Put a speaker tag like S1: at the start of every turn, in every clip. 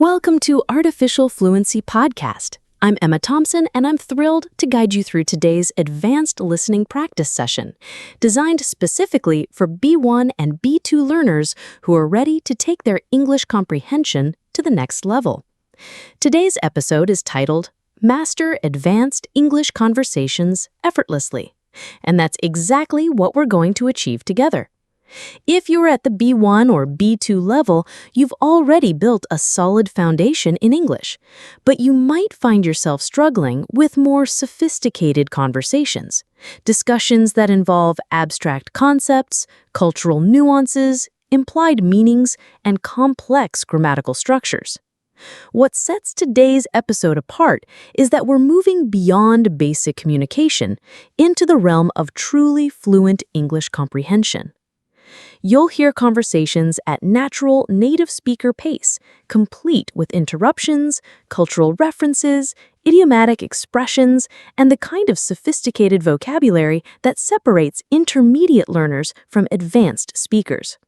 S1: Welcome to Artificial Fluency Podcast. I'm Emma Thompson, and I'm thrilled to guide you through today's advanced listening practice session, designed specifically for B1 and B2 learners who are ready to take their English comprehension to the next level. Today's episode is titled Master Advanced English Conversations Effortlessly, and that's exactly what we're going to achieve together. If you're at the B1 or B2 level, you've already built a solid foundation in English, but you might find yourself struggling with more sophisticated conversations, discussions that involve abstract concepts, cultural nuances, implied meanings, and complex grammatical structures. What sets today's episode apart is that we're moving beyond basic communication into the realm of truly fluent English comprehension. You'll hear conversations at natural native speaker pace, complete with interruptions, cultural references, idiomatic expressions, and the kind of sophisticated vocabulary that separates intermediate learners from advanced speakers.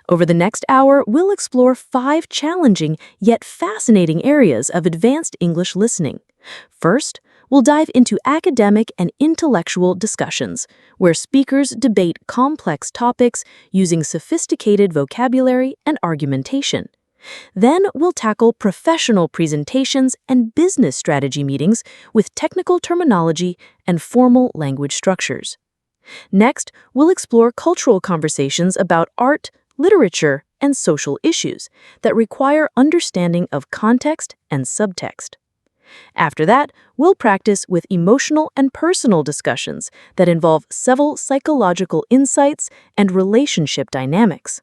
S1: Over the next hour, we'll explore 5 challenging yet fascinating areas of advanced English listening. First, we'll dive into academic and intellectual discussions, where speakers debate complex topics using sophisticated vocabulary and argumentation. Then we'll tackle professional presentations and business strategy meetings with technical terminology and formal language structures. Next, we'll explore cultural conversations about art, literature, and social issues that require understanding of context and subtext. After that, we'll practice with emotional and personal discussions that involve several psychological insights and relationship dynamics.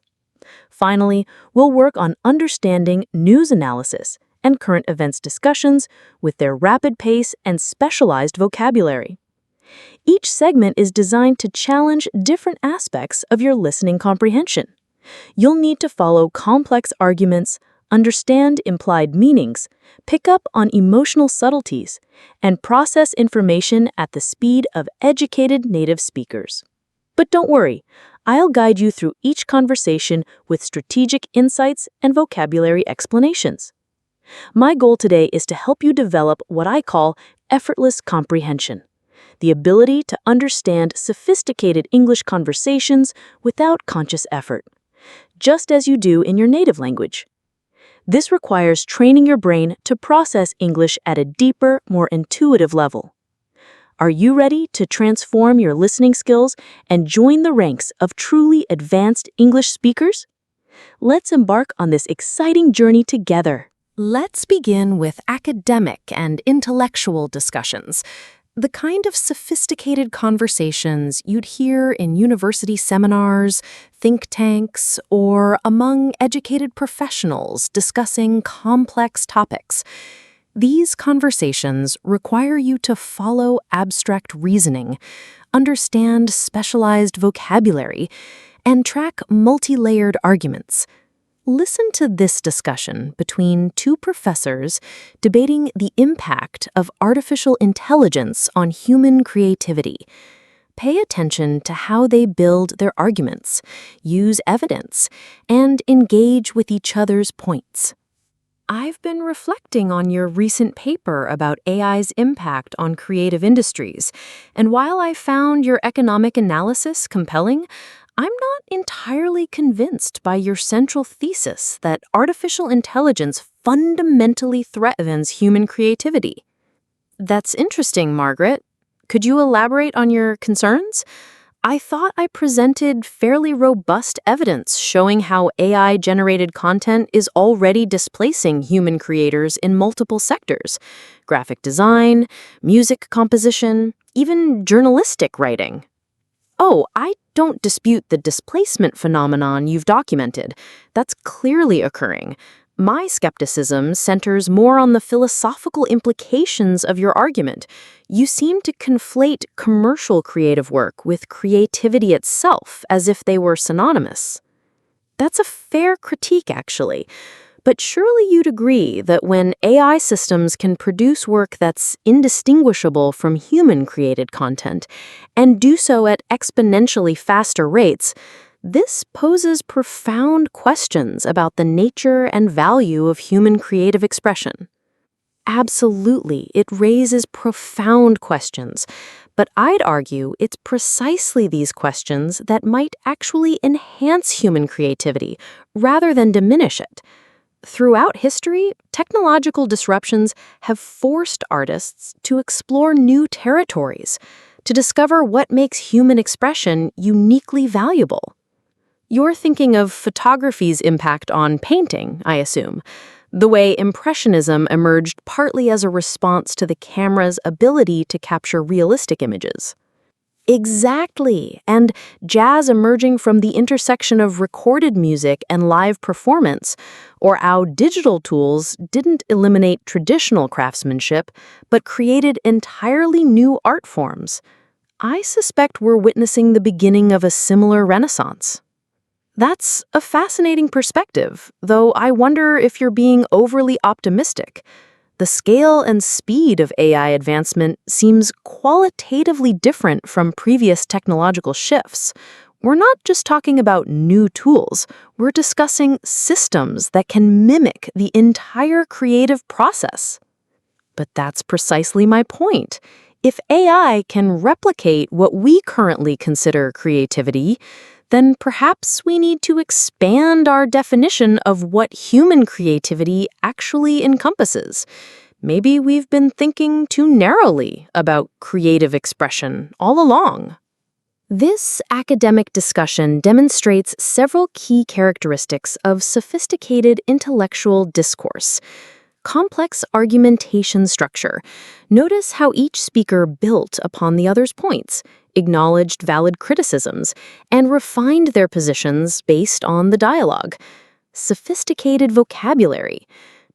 S1: Finally, we'll work on understanding news analysis and current events discussions with their rapid pace and specialized vocabulary. Each segment is designed to challenge different aspects of your listening comprehension. You'll need to follow complex arguments, understand implied meanings, pick up on emotional subtleties, and process information at the speed of educated native speakers. But don't worry, I'll guide you through each conversation with strategic insights and vocabulary explanations. My goal today is to help you develop what I call effortless comprehension, the ability to understand sophisticated English conversations without conscious effort, just as you do in your native language. This requires training your brain to process English at a deeper, more intuitive level. Are you ready to transform your listening skills and join the ranks of truly advanced English speakers? Let's embark on this exciting journey together. Let's begin with academic and intellectual discussions, the kind of sophisticated conversations you'd hear in university seminars, think tanks, or among educated professionals discussing complex topics. These conversations require you to follow abstract reasoning, understand specialized vocabulary, and track multi-layered arguments. Listen to this discussion between 2 professors debating the impact of artificial intelligence on human creativity. Pay attention to how they build their arguments, use evidence, and engage with each other's points. I've been reflecting on your recent paper about AI's impact on creative industries, and while I found your economic analysis compelling, I'm not entirely convinced by your central thesis that artificial intelligence fundamentally threatens human creativity. That's interesting, Margaret. Could you elaborate on your concerns? I thought I presented fairly robust evidence showing how AI-generated content is already displacing human creators in multiple sectors: graphic design, music composition, even journalistic writing. Oh, I don't dispute the displacement phenomenon you've documented. That's clearly occurring. My skepticism centers more on the philosophical implications of your argument. You seem to conflate commercial creative work with creativity itself as if they were synonymous. That's a fair critique, actually. But surely you'd agree that when AI systems can produce work that's indistinguishable from human-created content, and do so at exponentially faster rates, This poses profound questions about the nature and value of human creative expression. Absolutely, it raises profound questions, but I'd argue it's precisely these questions that might actually enhance human creativity rather than diminish it. Throughout history, technological disruptions have forced artists to explore new territories, to discover what makes human expression uniquely valuable. You're thinking of photography's impact on painting, I assume. The way Impressionism emerged partly as a response to the camera's ability to capture realistic images. Exactly, and jazz emerging from the intersection of recorded music and live performance, or how digital tools didn't eliminate traditional craftsmanship, but created entirely new art forms. I suspect we're witnessing the beginning of a similar renaissance. That's a fascinating perspective, though I wonder if you're being overly optimistic. The scale and speed of AI advancement seems qualitatively different from previous technological shifts. We're not just talking about new tools, we're discussing systems that can mimic the entire creative process. But that's precisely my point. If AI can replicate what we currently consider creativity, then perhaps we need to expand our definition of what human creativity actually encompasses. Maybe we've been thinking too narrowly about creative expression all along. This academic discussion demonstrates several key characteristics of sophisticated intellectual discourse. Complex argumentation structure. Notice how each speaker built upon the other's points, acknowledged valid criticisms, and refined their positions based on the dialogue. Sophisticated vocabulary.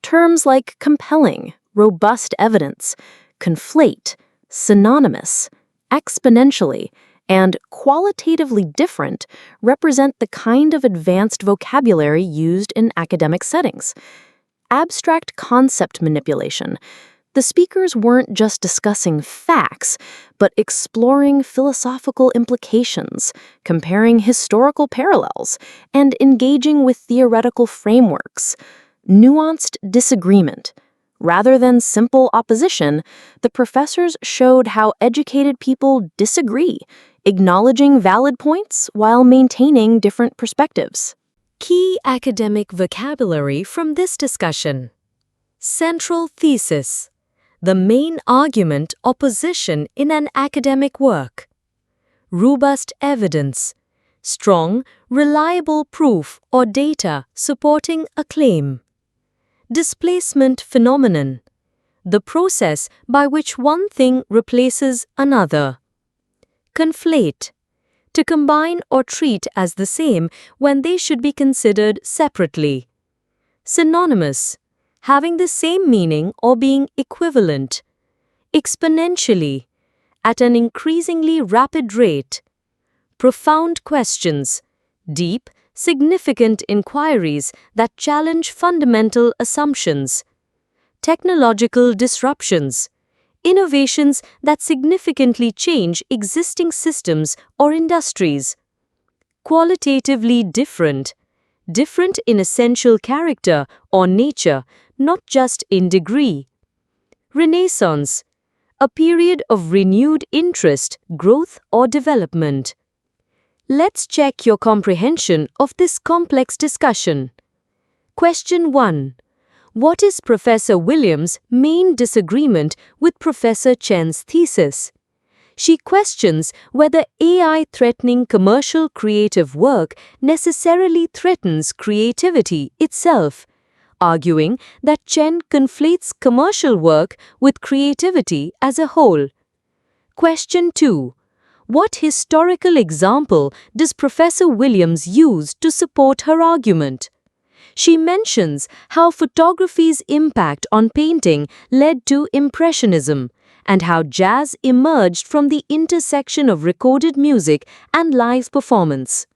S1: Terms like compelling, robust evidence, conflate, synonymous, exponentially, and qualitatively different represent the kind of advanced vocabulary used in academic settings. Abstract concept manipulation. The speakers weren't just discussing facts, but exploring philosophical implications, comparing historical parallels, and engaging with theoretical frameworks. Nuanced disagreement. Rather than simple opposition, the professors showed how educated people disagree, acknowledging valid points while maintaining different perspectives. Key academic vocabulary from this discussion. Central thesis. The main argument or position in an academic work. Robust evidence. Strong, reliable proof or data supporting a claim. Displacement phenomenon. The process by which one thing replaces another. Conflate. To combine or treat as the same when they should be considered separately. Synonymous. Having the same meaning or being equivalent. Exponentially. At an increasingly rapid rate. Profound questions. Deep, significant inquiries that challenge fundamental assumptions. Technological disruptions. Innovations that significantly change existing systems or industries. Qualitatively different. Different in essential character or nature, not just in degree. Renaissance. A period of renewed interest, growth, or development. Let's check your comprehension of this complex discussion. Question 1. What is Professor Williams' main disagreement with Professor Chen's thesis? She questions whether AI threatening commercial creative work necessarily threatens creativity itself, arguing that Chen conflates commercial work with creativity as a whole. Question 2. What historical example does Professor Williams use to support her argument? She mentions how photography's impact on painting led to Impressionism, and how jazz emerged from the intersection of recorded music and live performance.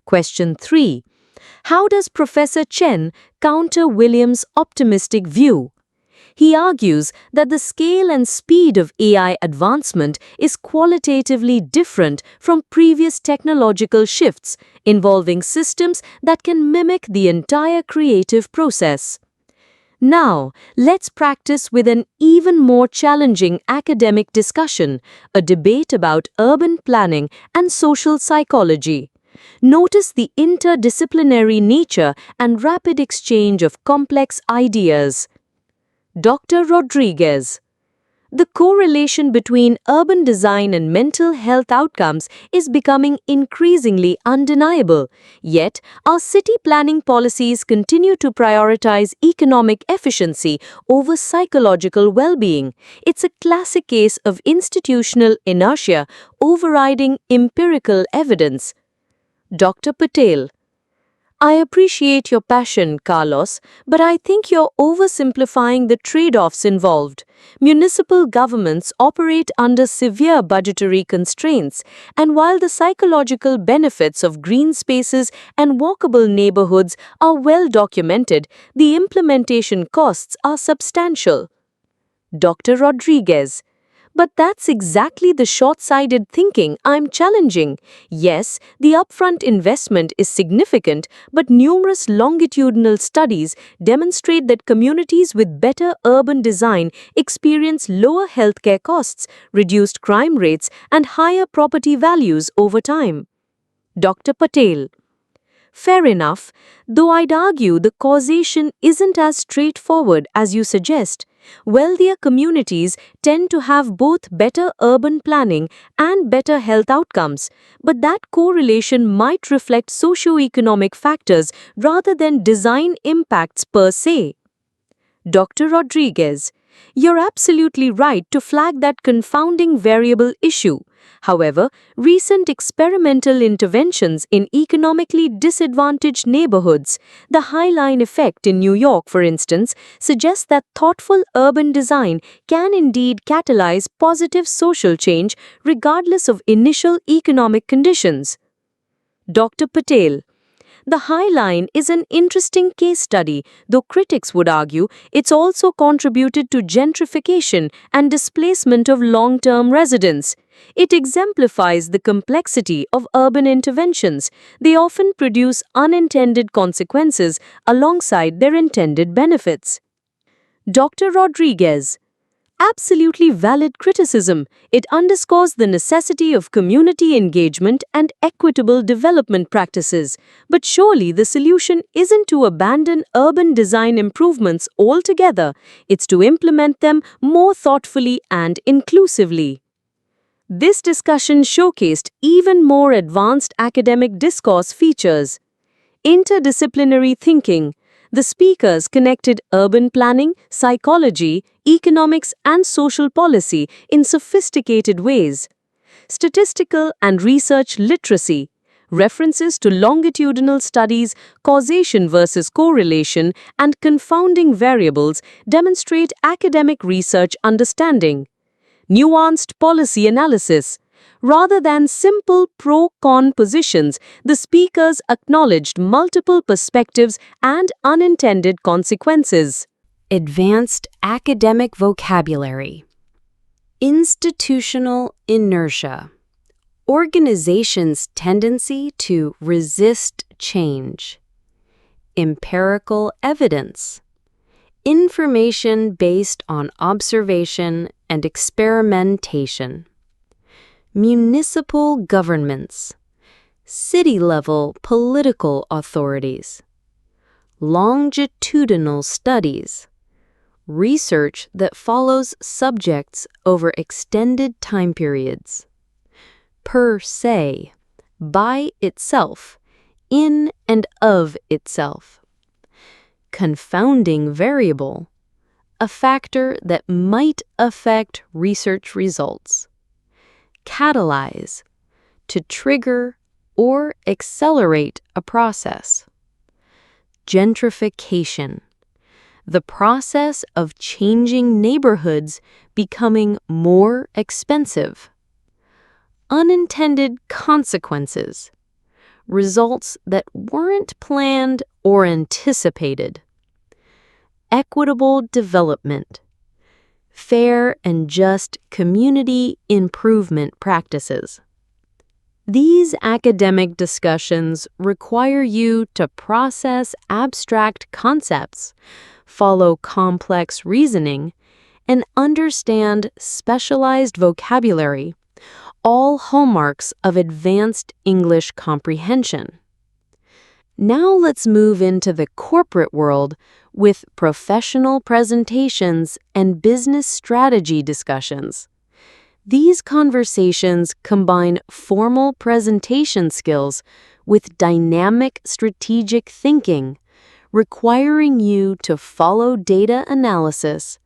S1: Question 3. How does Professor Chen counter Williams' optimistic view? He argues that the scale and speed of AI advancement is qualitatively different from previous technological shifts, involving systems that can mimic the entire creative process. Now, let's practice with an even more challenging academic discussion, a debate about urban planning and social psychology. Notice the interdisciplinary nature and rapid exchange of complex ideas. Dr. Rodriguez. The correlation between urban design and mental health outcomes is becoming increasingly undeniable. Yet, our city planning policies continue to prioritize economic efficiency over psychological well-being. It's a classic case of institutional inertia overriding empirical evidence. Dr. Patel. I appreciate your passion, Carlos, but I think you're oversimplifying the trade-offs involved. Municipal governments operate under severe budgetary constraints, and while the psychological benefits of green spaces and walkable neighborhoods are well documented, the implementation costs are substantial. Dr. Rodriguez. But that's exactly the short-sighted thinking I'm challenging. Yes, the upfront investment is significant, but numerous longitudinal studies demonstrate that communities with better urban design experience lower healthcare costs, reduced crime rates, and higher property values over time. Dr. Patel. Fair enough, though I'd argue the causation isn't as straightforward as you suggest. Wealthier communities tend to have both better urban planning and better health outcomes, but that correlation might reflect socioeconomic factors rather than design impacts per se. Dr. Rodriguez. You're absolutely right to flag that confounding variable issue. However, recent experimental interventions in economically disadvantaged neighborhoods, the High Line effect in New York, for instance, suggests that thoughtful urban design can indeed catalyze positive social change regardless of initial economic conditions. Dr. Patel. The High Line is an interesting case study, though critics would argue it's also contributed to gentrification and displacement of long-term residents. It exemplifies the complexity of urban interventions. They often produce unintended consequences alongside their intended benefits. Dr. Rodriguez. Absolutely valid criticism. It underscores the necessity of community engagement and equitable development practices. But surely the solution isn't to abandon urban design improvements altogether. It's to implement them more thoughtfully and inclusively. This discussion showcased even more advanced academic discourse features. Interdisciplinary thinking. The speakers connected urban planning, psychology, economics, and social policy in sophisticated ways. Statistical and research literacy. References to longitudinal studies, causation versus correlation, and confounding variables demonstrate academic research understanding. Nuanced policy analysis. Rather than simple pro-con positions, the speakers acknowledged multiple perspectives and unintended consequences. Advanced academic vocabulary. Institutional inertia. Organizations' tendency to resist change. Empirical evidence. Information based on observation and experimentation. Municipal governments. City-level political authorities. Longitudinal studies. Research that follows subjects over extended time periods. Per se. By itself. In and of itself. Confounding variable. A factor that might affect research results. Catalyze. To trigger or accelerate a process. Gentrification. The process of changing neighborhoods becoming more expensive. Unintended consequences. Results that weren't planned or anticipated. Equitable development. fair and just community improvement practices. These academic discussions require you to process abstract concepts, follow complex reasoning, and understand specialized vocabulary, all hallmarks of advanced English comprehension. Now let's move into the corporate world with professional presentations and business strategy discussions. These conversations combine formal presentation skills with dynamic strategic thinking, requiring you to follow data analysis,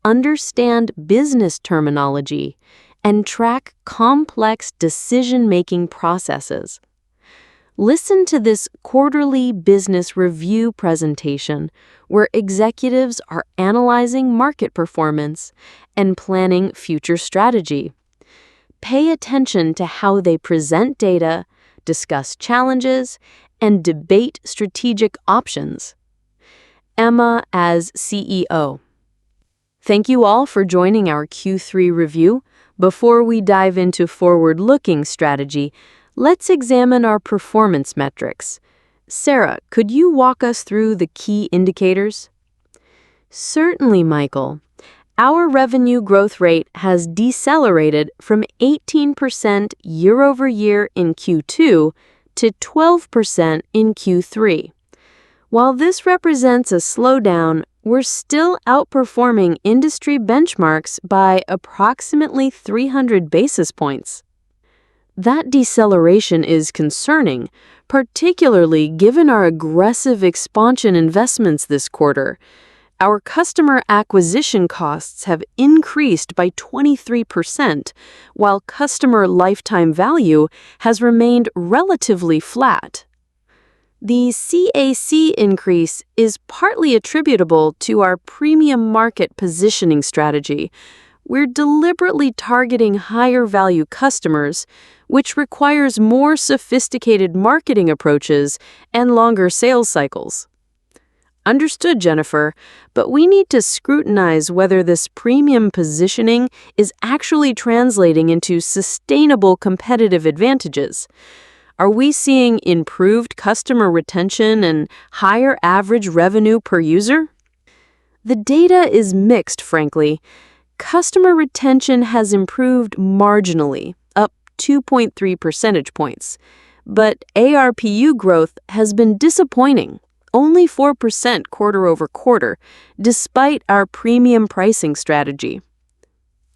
S1: understand business terminology, and track complex decision-making processes. Listen to this quarterly business review presentation where executives are analyzing market performance and planning future strategy. Pay attention to how they present data, discuss challenges, and debate strategic options. Emma as CEO. Thank you all for joining our Q3 review. Before we dive into forward-looking strategy, let's examine our performance metrics. Sarah, could you walk us through the key indicators? Certainly, Michael. Our revenue growth rate has decelerated from 18% year-over-year in Q2 to 12% in Q3. While this represents a slowdown, we're still outperforming industry benchmarks by approximately 300 basis points. That deceleration is concerning, particularly given our aggressive expansion investments this quarter. Our customer acquisition costs have increased by 23%, while customer lifetime value has remained relatively flat. The CAC increase is partly attributable to our premium market positioning strategy. We're deliberately targeting higher value customers, which requires more sophisticated marketing approaches and longer sales cycles. Understood, Jennifer, but we need to scrutinize whether this premium positioning is actually translating into sustainable competitive advantages. Are we seeing improved customer retention and higher average revenue per user? The data is mixed, frankly. Customer retention has improved marginally, up 2.3 percentage points, but ARPU growth has been disappointing, only 4% quarter over quarter, despite our premium pricing strategy.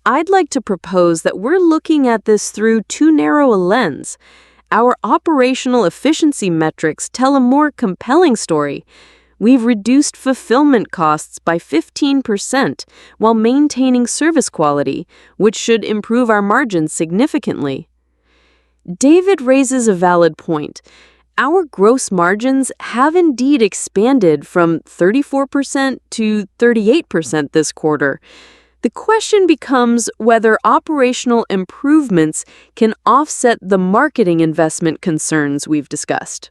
S1: I'd like to propose that we're looking at this through too narrow a lens. Our operational efficiency metrics tell a more compelling story. We've reduced fulfillment costs by 15% while maintaining service quality, which should improve our margins significantly. David raises a valid point. Our gross margins have indeed expanded from 34% to 38% this quarter. The question becomes whether operational improvements can offset the marketing investment concerns we've discussed.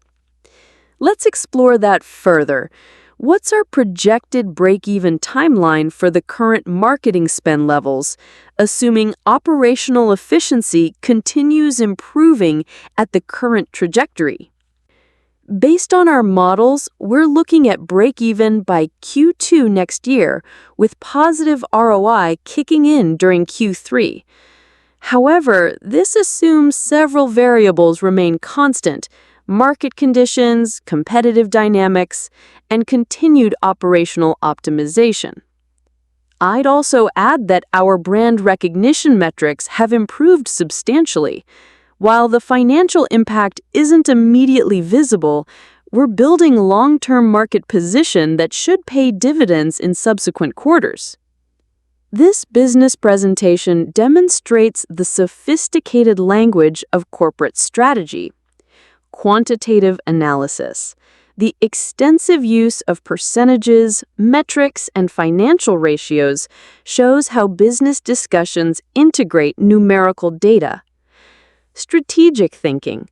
S1: Let's explore that further. What's our projected break-even timeline for the current marketing spend levels, assuming operational efficiency continues improving at the current trajectory? Based on our models, we're looking at break-even by Q2 next year, with positive ROI kicking in during Q3. However, this assumes several variables remain constant: market conditions, competitive dynamics, and continued operational optimization. I'd also add that our brand recognition metrics have improved substantially. While the financial impact isn't immediately visible, we're building long-term market position that should pay dividends in subsequent quarters. This business presentation demonstrates the sophisticated language of corporate strategy, quantitative analysis, the extensive use of percentages, metrics, and financial ratios shows how business discussions integrate numerical data. Strategic thinking.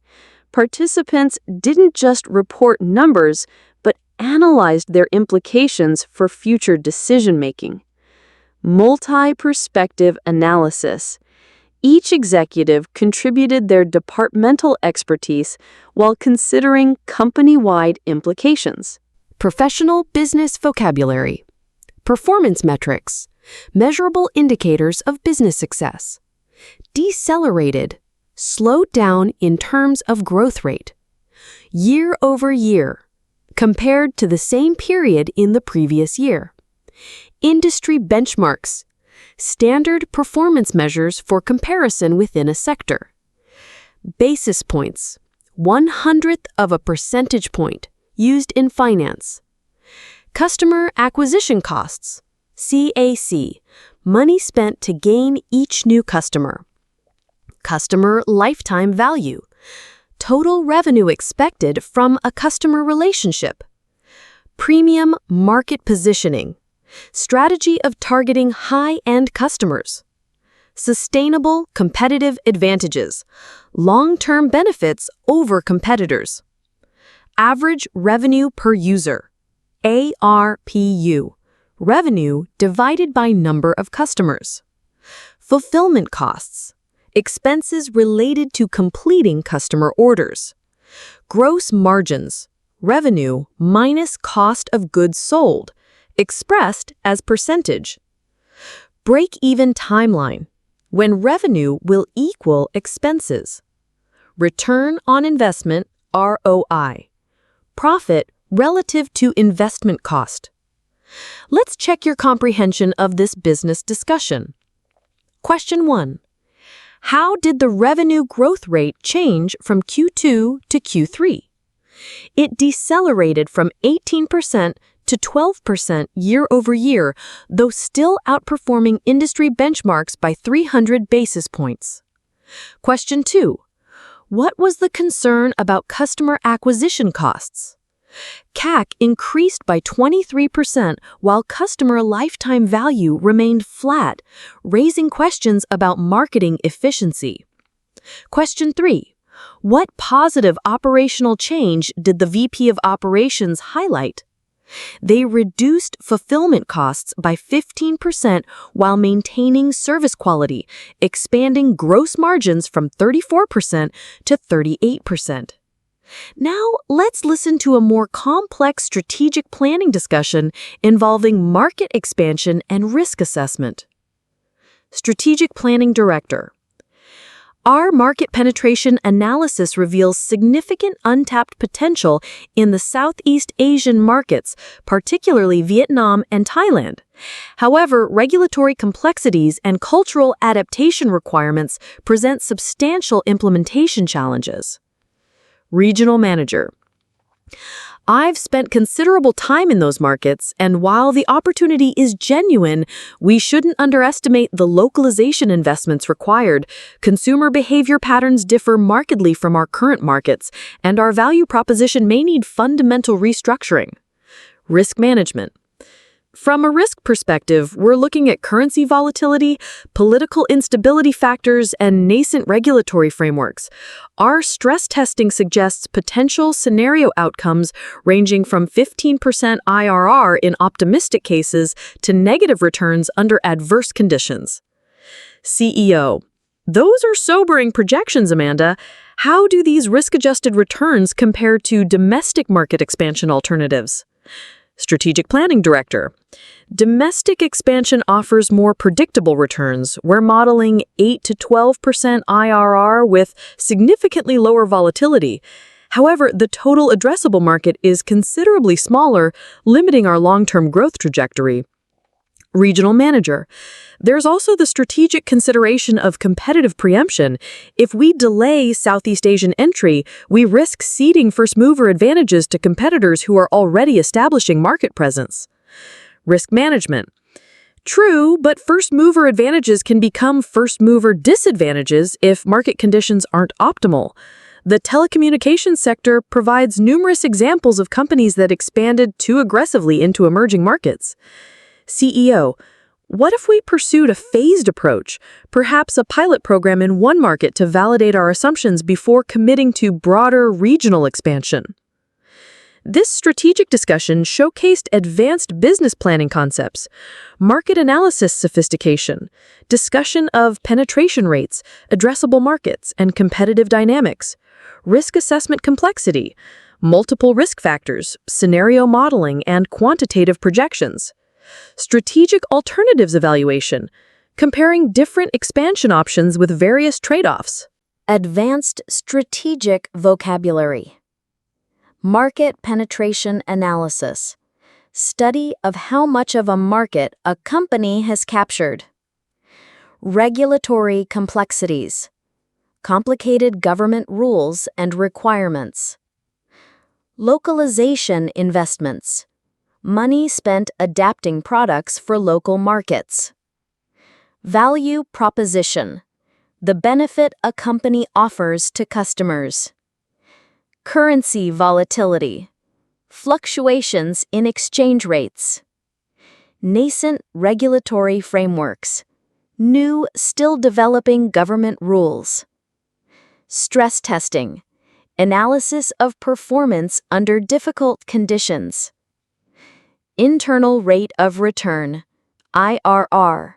S1: Participants didn't just report numbers, but analyzed their implications for future decision-making. Multi-perspective analysis. Each executive contributed their departmental expertise while considering company-wide implications. Professional business vocabulary. Performance metrics. Measurable indicators of business success. Decelerated. Slowed down in terms of growth rate. Year over year. Compared to the same period in the previous year. Industry benchmarks. Standard performance measures for comparison within a sector. Basis points. 1/100th of a percentage point used in finance. Customer acquisition costs. CAC. Money spent to gain each new customer. Customer lifetime value. Total revenue expected from a customer relationship. Premium market positioning. Strategy of targeting high-end customers. Sustainable competitive advantages. Long-term benefits over competitors. Average revenue per user. ARPU. Revenue divided by number of customers. Fulfillment costs. Expenses related to completing customer orders. Gross margins. Revenue minus cost of goods sold, expressed as percentage. Break-even timeline, when revenue will equal expenses. Return on investment, ROI. Profit relative to investment cost. Let's check your comprehension of this business discussion. Question 1. How did the revenue growth rate change from Q2 to Q3? It decelerated from 18% to 12% year over year, though still outperforming industry benchmarks by 300 basis points. Question 2. What was the concern about customer acquisition costs? CAC increased by 23% while customer lifetime value remained flat, raising questions about marketing efficiency. Question 3. What positive operational change did the VP of Operations highlight? They reduced fulfillment costs by 15% while maintaining service quality, expanding gross margins from 34% to 38%. Now, let's listen to a more complex strategic planning discussion involving market expansion and risk assessment. Strategic Planning Director. Our market penetration analysis reveals significant untapped potential in the Southeast Asian markets, particularly Vietnam and Thailand. However, regulatory complexities and cultural adaptation requirements present substantial implementation challenges. Regional Manager. I've spent considerable time in those markets, and while the opportunity is genuine, we shouldn't underestimate the localization investments required. Consumer behavior patterns differ markedly from our current markets, and our value proposition may need fundamental restructuring. Risk management. From a risk perspective, we're looking at currency volatility, political instability factors, and nascent regulatory frameworks. Our stress testing suggests potential scenario outcomes ranging from 15% IRR in optimistic cases to negative returns under adverse conditions. CEO. Those are sobering projections, Amanda. How do these risk-adjusted returns compare to domestic market expansion alternatives? Strategic Planning Director. Domestic expansion offers more predictable returns. We're modeling 8 to 12% IRR with significantly lower volatility. However, the total addressable market is considerably smaller, limiting our long-term growth trajectory. Regional Manager. There's also the strategic consideration of competitive preemption. If we delay Southeast Asian entry, we risk ceding first-mover advantages to competitors who are already establishing market presence. Risk Management. True, but first-mover advantages can become first-mover disadvantages if market conditions aren't optimal. The telecommunications sector provides numerous examples of companies that expanded too aggressively into emerging markets. CEO, what if we pursued a phased approach, perhaps a pilot program in one market to validate our assumptions before committing to broader regional expansion? This strategic discussion showcased advanced business planning concepts, market analysis sophistication, discussion of penetration rates, addressable markets, and competitive dynamics, risk assessment complexity, multiple risk factors, scenario modeling, and quantitative projections, strategic alternatives evaluation, comparing different expansion options with various trade-offs, advanced strategic vocabulary, market penetration analysis, study of how much of a market a company has captured, regulatory complexities, complicated government rules and requirements, localization investments, money spent adapting products for local markets, value proposition, the benefit a company offers to customers, currency volatility, fluctuations in exchange rates, nascent regulatory frameworks, new, still developing government rules, stress testing, analysis of performance under difficult conditions, internal rate of return, IRR,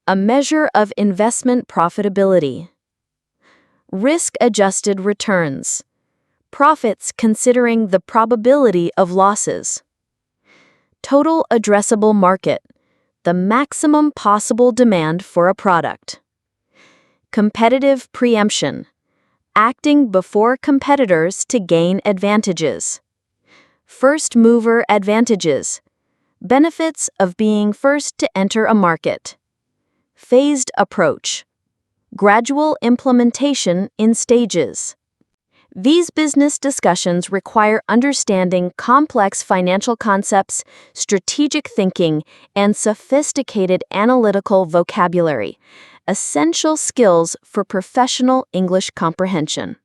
S1: a measure of investment profitability, risk-adjusted returns, profits considering the probability of losses, total addressable market, the maximum possible demand for a product, competitive preemption, acting before competitors to gain advantages, first mover advantages, benefits of being first to enter a market, phased approach, gradual implementation in stages. These business discussions require understanding complex financial concepts, strategic thinking, and sophisticated analytical vocabulary, essential skills for professional English comprehension.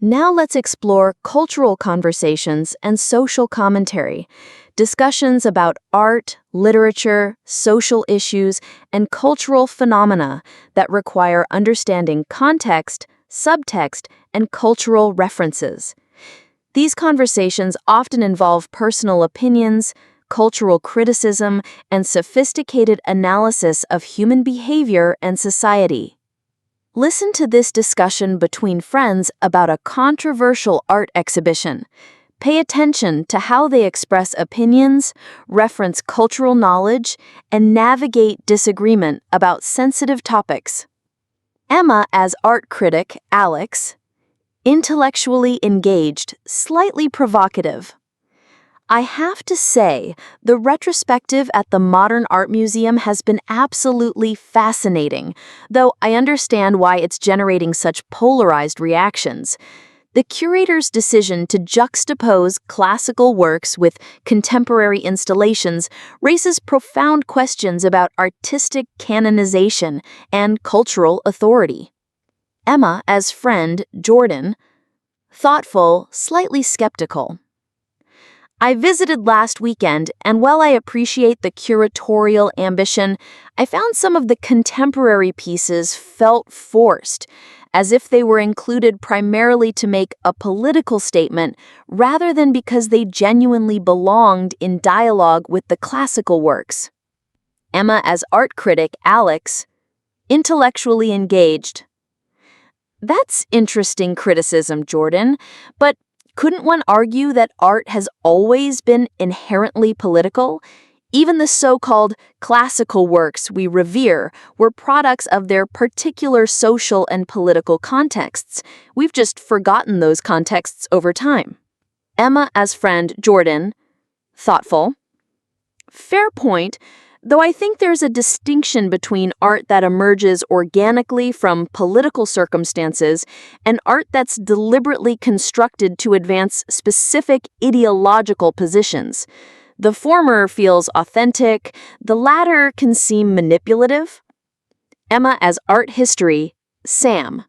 S1: Now let's explore cultural conversations and social commentary, discussions about art, literature, social issues, and cultural phenomena that require understanding context, subtext, and cultural references. These conversations often involve personal opinions, cultural criticism, and sophisticated analysis of human behavior and society. Listen to this discussion between friends about a controversial art exhibition. Pay attention to how they express opinions, reference cultural knowledge, and navigate disagreement about sensitive topics. Emma as art critic, Alex. Intellectually engaged, slightly provocative. I have to say, the retrospective at the Modern Art Museum has been absolutely fascinating, though I understand why it's generating such polarized reactions. The curator's decision to juxtapose classical works with contemporary installations raises profound questions about artistic canonization and cultural authority. Emma as friend, Jordan. Thoughtful, slightly skeptical. I visited last weekend, and while I appreciate the curatorial ambition, I found some of the contemporary pieces felt forced, as if they were included primarily to make a political statement rather than because they genuinely belonged in dialogue with the classical works. Emma as art critic, Alex. Intellectually engaged. That's interesting criticism, Jordan, but couldn't one argue that art has always been inherently political? Even the so-called classical works we revere were products of their particular social and political contexts. We've just forgotten those contexts over time. Emma as friend, Jordan. Thoughtful. Fair point, though I think there's a distinction between art that emerges organically from political circumstances and art that's deliberately constructed to advance specific ideological positions. The former feels authentic, the latter can seem manipulative. Emma as art history, Sam.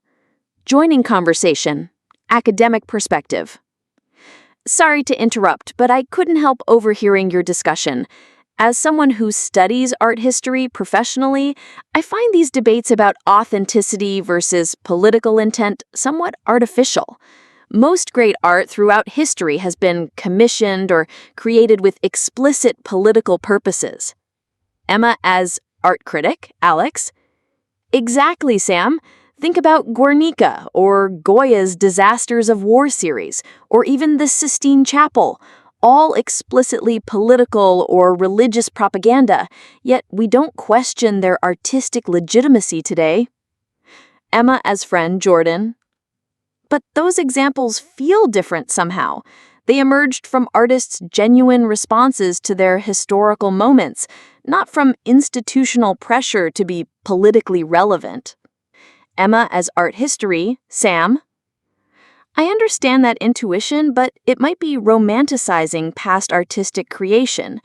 S1: Joining conversation, academic perspective. Sorry to interrupt, but I couldn't help overhearing your discussion. As someone who studies art history professionally, I find these debates about authenticity versus political intent somewhat artificial. Most great art throughout history has been commissioned or created with explicit political purposes. Emma as art critic, Alex. Exactly, Sam. Think about Guernica or Goya's Disasters of War series, or even the Sistine Chapel, all explicitly political or religious propaganda, yet we don't question their artistic legitimacy today. Emma as friend, Jordan. But those examples feel different somehow. They emerged from artists' genuine responses to their historical moments, not from institutional pressure to be politically relevant. Emma as art history, Sam. I understand that intuition, but it might be romanticizing past artistic creation.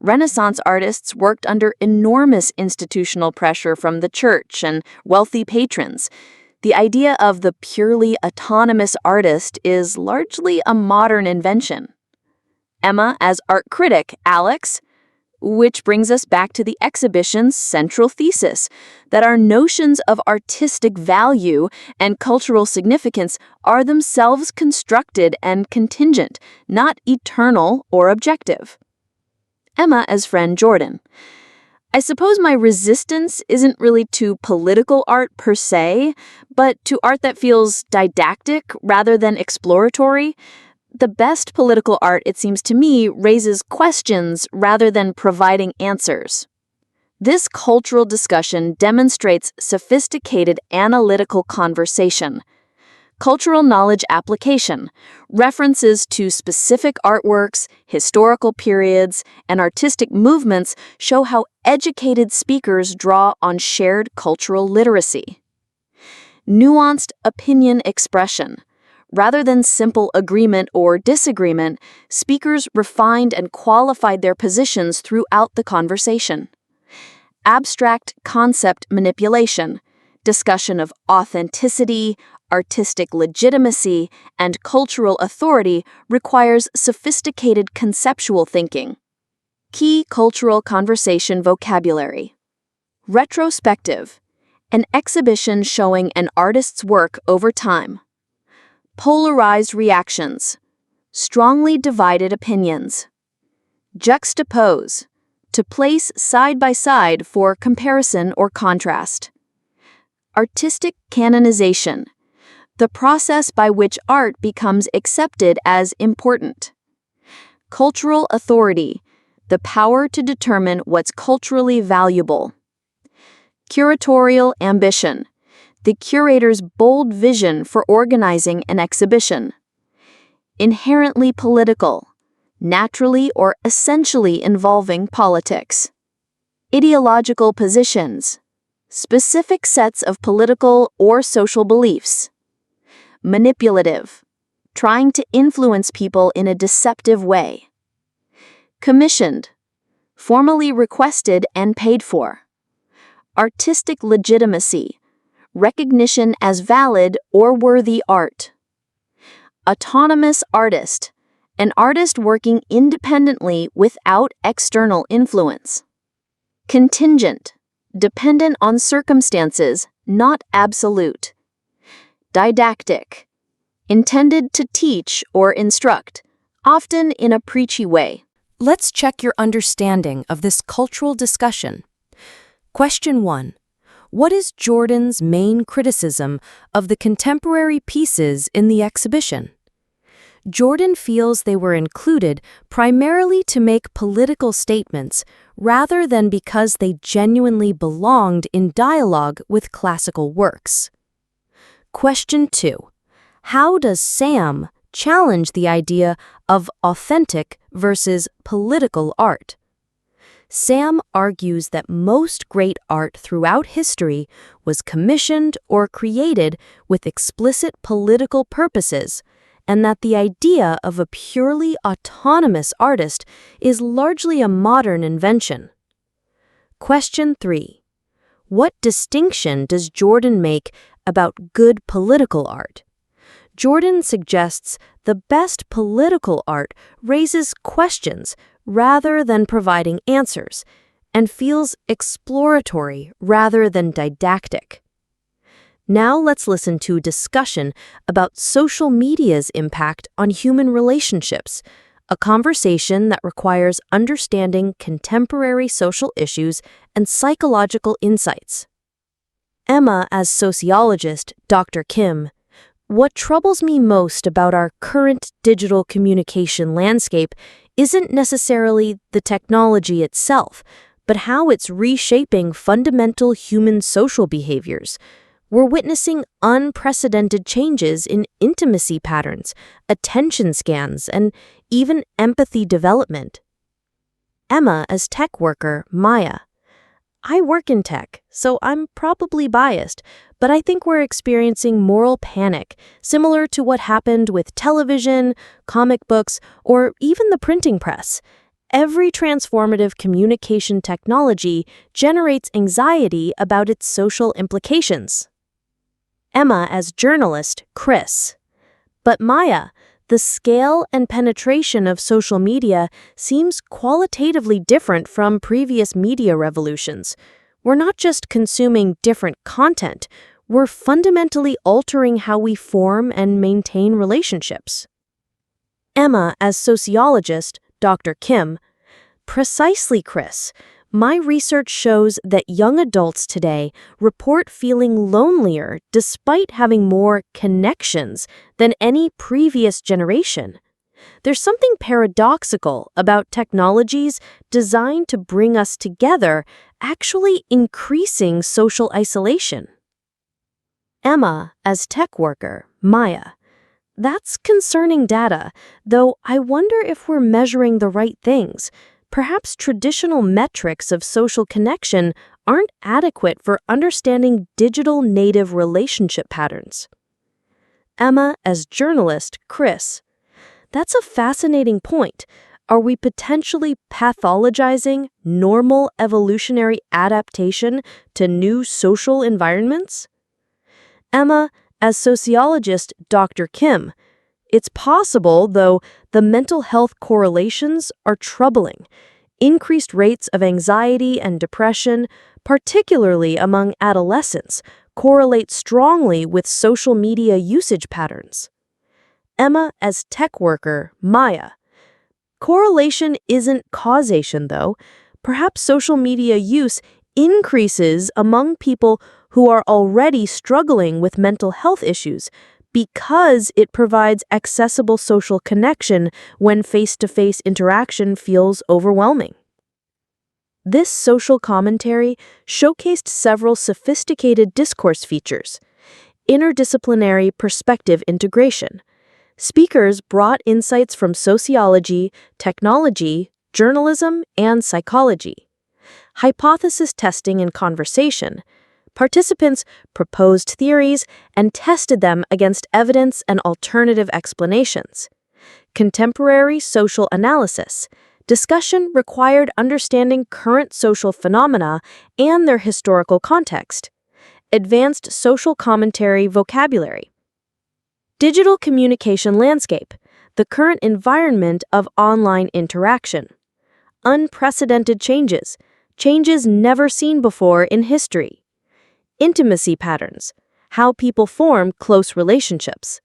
S1: Renaissance artists worked under enormous institutional pressure from the church and wealthy patrons. The idea of the purely autonomous artist is largely a modern invention. Emma as art critic, Alex. Which brings us back to the exhibition's central thesis, that our notions of artistic value and cultural significance are themselves constructed and contingent, not eternal or objective. Emma as friend, Jordan. I suppose my resistance isn't really to political art per se, but to art that feels didactic rather than exploratory. The best political art, it seems to me, raises questions rather than providing answers. This cultural discussion demonstrates sophisticated analytical conversation. Cultural knowledge application, references to specific artworks, historical periods, and artistic movements show how educated speakers draw on shared cultural literacy. Nuanced opinion expression. Rather than simple agreement or disagreement, speakers refined and qualified their positions throughout the conversation. Abstract concept manipulation, discussion of authenticity, artistic legitimacy, and cultural authority requires sophisticated conceptual thinking. Key cultural conversation vocabulary. Retrospective, an exhibition showing an artist's work over time. Polarized reactions, strongly divided opinions. Juxtapose, to place side by side for comparison or contrast. Artistic canonization, the process by which art becomes accepted as important. Cultural authority, the power to determine what's culturally valuable. Curatorial ambition, the curator's bold vision for organizing an exhibition. Inherently political, naturally or essentially involving politics. Ideological positions, specific sets of political or social beliefs. Manipulative, trying to influence people in a deceptive way. Commissioned, formally requested and paid for. Artistic legitimacy, recognition as valid or worthy art. Autonomous artist, an artist working independently without external influence. Contingent, dependent on circumstances, not absolute. Didactic, intended to teach or instruct, often in a preachy way. Let's check your understanding of this cultural discussion. Question 1. What is Jordan's main criticism of the contemporary pieces in the exhibition? Jordan feels they were included primarily to make political statements rather than because they genuinely belonged in dialogue with classical works. Question 2. How does Sam challenge the idea of authentic versus political art? Sam argues that most great art throughout history was commissioned or created with explicit political purposes, and that the idea of a purely autonomous artist is largely a modern invention. Question 3. What distinction does Jordan make about good political art? Jordan suggests the best political art raises questions rather than providing answers, and feels exploratory rather than didactic. Now let's listen to a discussion about social media's impact on human relationships, a conversation that requires understanding contemporary social issues and psychological insights. Emma, as sociologist, Dr. Kim, what troubles me most about our current digital communication landscape isn't necessarily the technology itself, but how it's reshaping fundamental human social behaviors. We're witnessing unprecedented changes in intimacy patterns, attention scans, and even empathy development. Emma, as tech worker, Maya. I work in tech, so I'm probably biased, but I think we're experiencing moral panic, similar to what happened with television, comic books, or even the printing press. Every transformative communication technology generates anxiety about its social implications. Emma, as journalist, Chris. But Maya, the scale and penetration of social media seems qualitatively different from previous media revolutions. We're not just consuming different content, we're fundamentally altering how we form and maintain relationships. Emma, as sociologist, Dr. Kim. Precisely, Chris. My research shows that young adults today report feeling lonelier despite having more connections than any previous generation. There's something paradoxical about technologies designed to bring us together actually increasing social isolation. Emma, as tech worker, Maya. That's concerning data, though I wonder if we're measuring the right things. Perhaps traditional metrics of social connection aren't adequate for understanding digital native relationship patterns. Emma, as journalist, Chris. That's a fascinating point. Are we potentially pathologizing normal evolutionary adaptation to new social environments? Emma, as sociologist, Dr. Kim. It's possible, though the mental health correlations are troubling. Increased rates of anxiety and depression, particularly among adolescents, correlate strongly with social media usage patterns. Emma, as tech worker, Maya. Correlation isn't causation, though. Perhaps social media use increases among people who are already struggling with mental health issues, because it provides accessible social connection when face-to-face interaction feels overwhelming. This social commentary showcased several sophisticated discourse features. Interdisciplinary perspective integration. Speakers brought insights from sociology, technology, journalism, and psychology. Hypothesis testing and conversation. Participants proposed theories and tested them against evidence and alternative explanations. Contemporary social analysis. Discussion required understanding current social phenomena and their historical context. Advanced social commentary vocabulary. Digital communication landscape. The current environment of online interaction. Unprecedented changes. Changes never seen before in history. Intimacy patterns, how people form close relationships.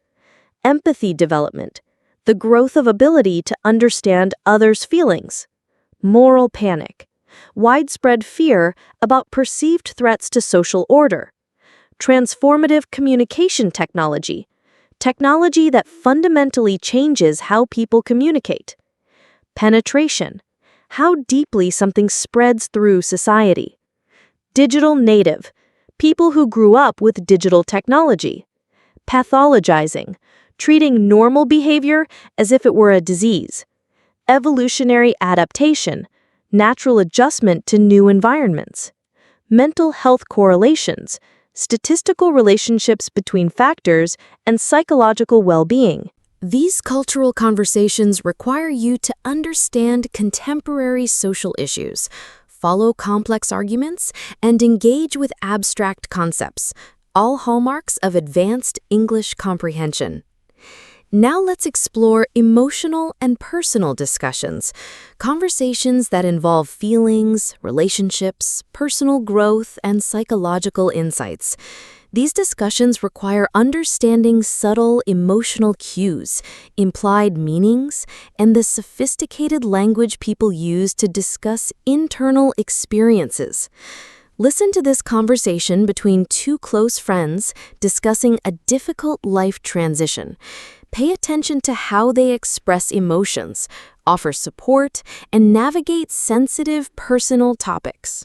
S1: Empathy development, the growth of ability to understand others' feelings. Moral panic, widespread fear about perceived threats to social order. Transformative communication technology, technology that fundamentally changes how people communicate. Penetration, how deeply something spreads through society. Digital native, people who grew up with digital technology. Pathologizing, treating normal behavior as if it were a disease. Evolutionary adaptation, natural adjustment to new environments. Mental health correlations, statistical relationships between factors, and psychological well-being. These cultural conversations require you to understand contemporary social issues, follow complex arguments, and engage with abstract concepts, all hallmarks of advanced English comprehension. Now let's explore emotional and personal discussions, conversations that involve feelings, relationships, personal growth, and psychological insights. These discussions require understanding subtle emotional cues, implied meanings, and the sophisticated language people use to discuss internal experiences. Listen to this conversation between two close friends discussing a difficult life transition. Pay attention to how they express emotions, offer support, and navigate sensitive personal topics.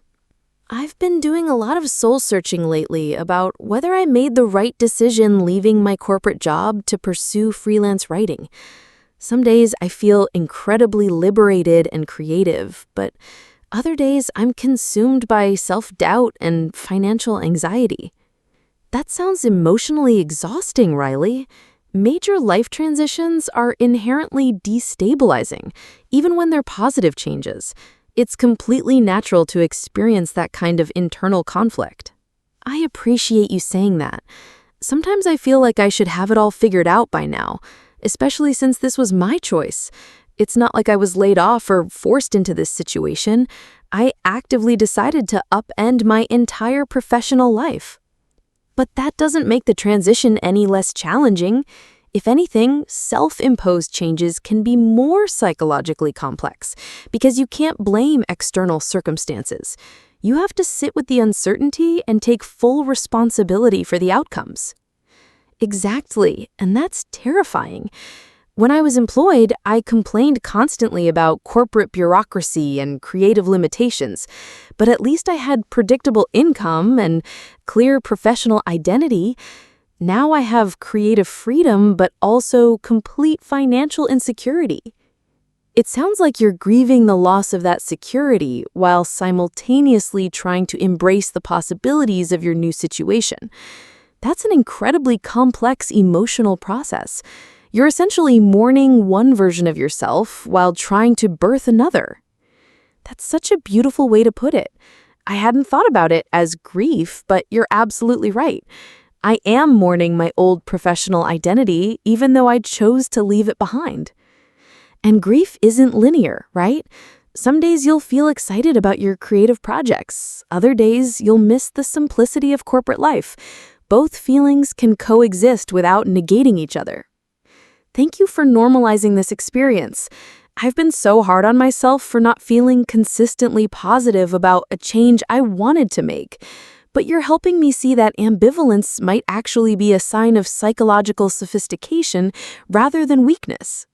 S1: I've been doing a lot of soul-searching lately about whether I made the right decision leaving my corporate job to pursue freelance writing. Some days I feel incredibly liberated and creative, but other days I'm consumed by self-doubt and financial anxiety. That sounds emotionally exhausting, Riley. Major life transitions are inherently destabilizing, even when they're positive changes. It's completely natural to experience that kind of internal conflict. I appreciate you saying that. Sometimes I feel like I should have it all figured out by now, especially since this was my choice. It's not like I was laid off or forced into this situation. I actively decided to upend my entire professional life. But that doesn't make the transition any less challenging. If anything, self-imposed changes can be more psychologically complex because you can't blame external circumstances. You have to sit with the uncertainty and take full responsibility for the outcomes. Exactly, and that's terrifying. When I was employed, I complained constantly about corporate bureaucracy and creative limitations, but at least I had predictable income and clear professional identity. Now I have creative freedom, but also complete financial insecurity. It sounds like you're grieving the loss of that security while simultaneously trying to embrace the possibilities of your new situation. That's an incredibly complex emotional process. You're essentially mourning one version of yourself while trying to birth another. That's such a beautiful way to put it. I hadn't thought about it as grief, but you're absolutely right. I am mourning my old professional identity, even though I chose to leave it behind. And grief isn't linear, right? Some days you'll feel excited about your creative projects. Other days you'll miss the simplicity of corporate life. Both feelings can coexist without negating each other. Thank you for normalizing this experience. I've been so hard on myself for not feeling consistently positive about a change I wanted to make. But you're helping me see that ambivalence might actually be a sign of psychological sophistication rather than weakness.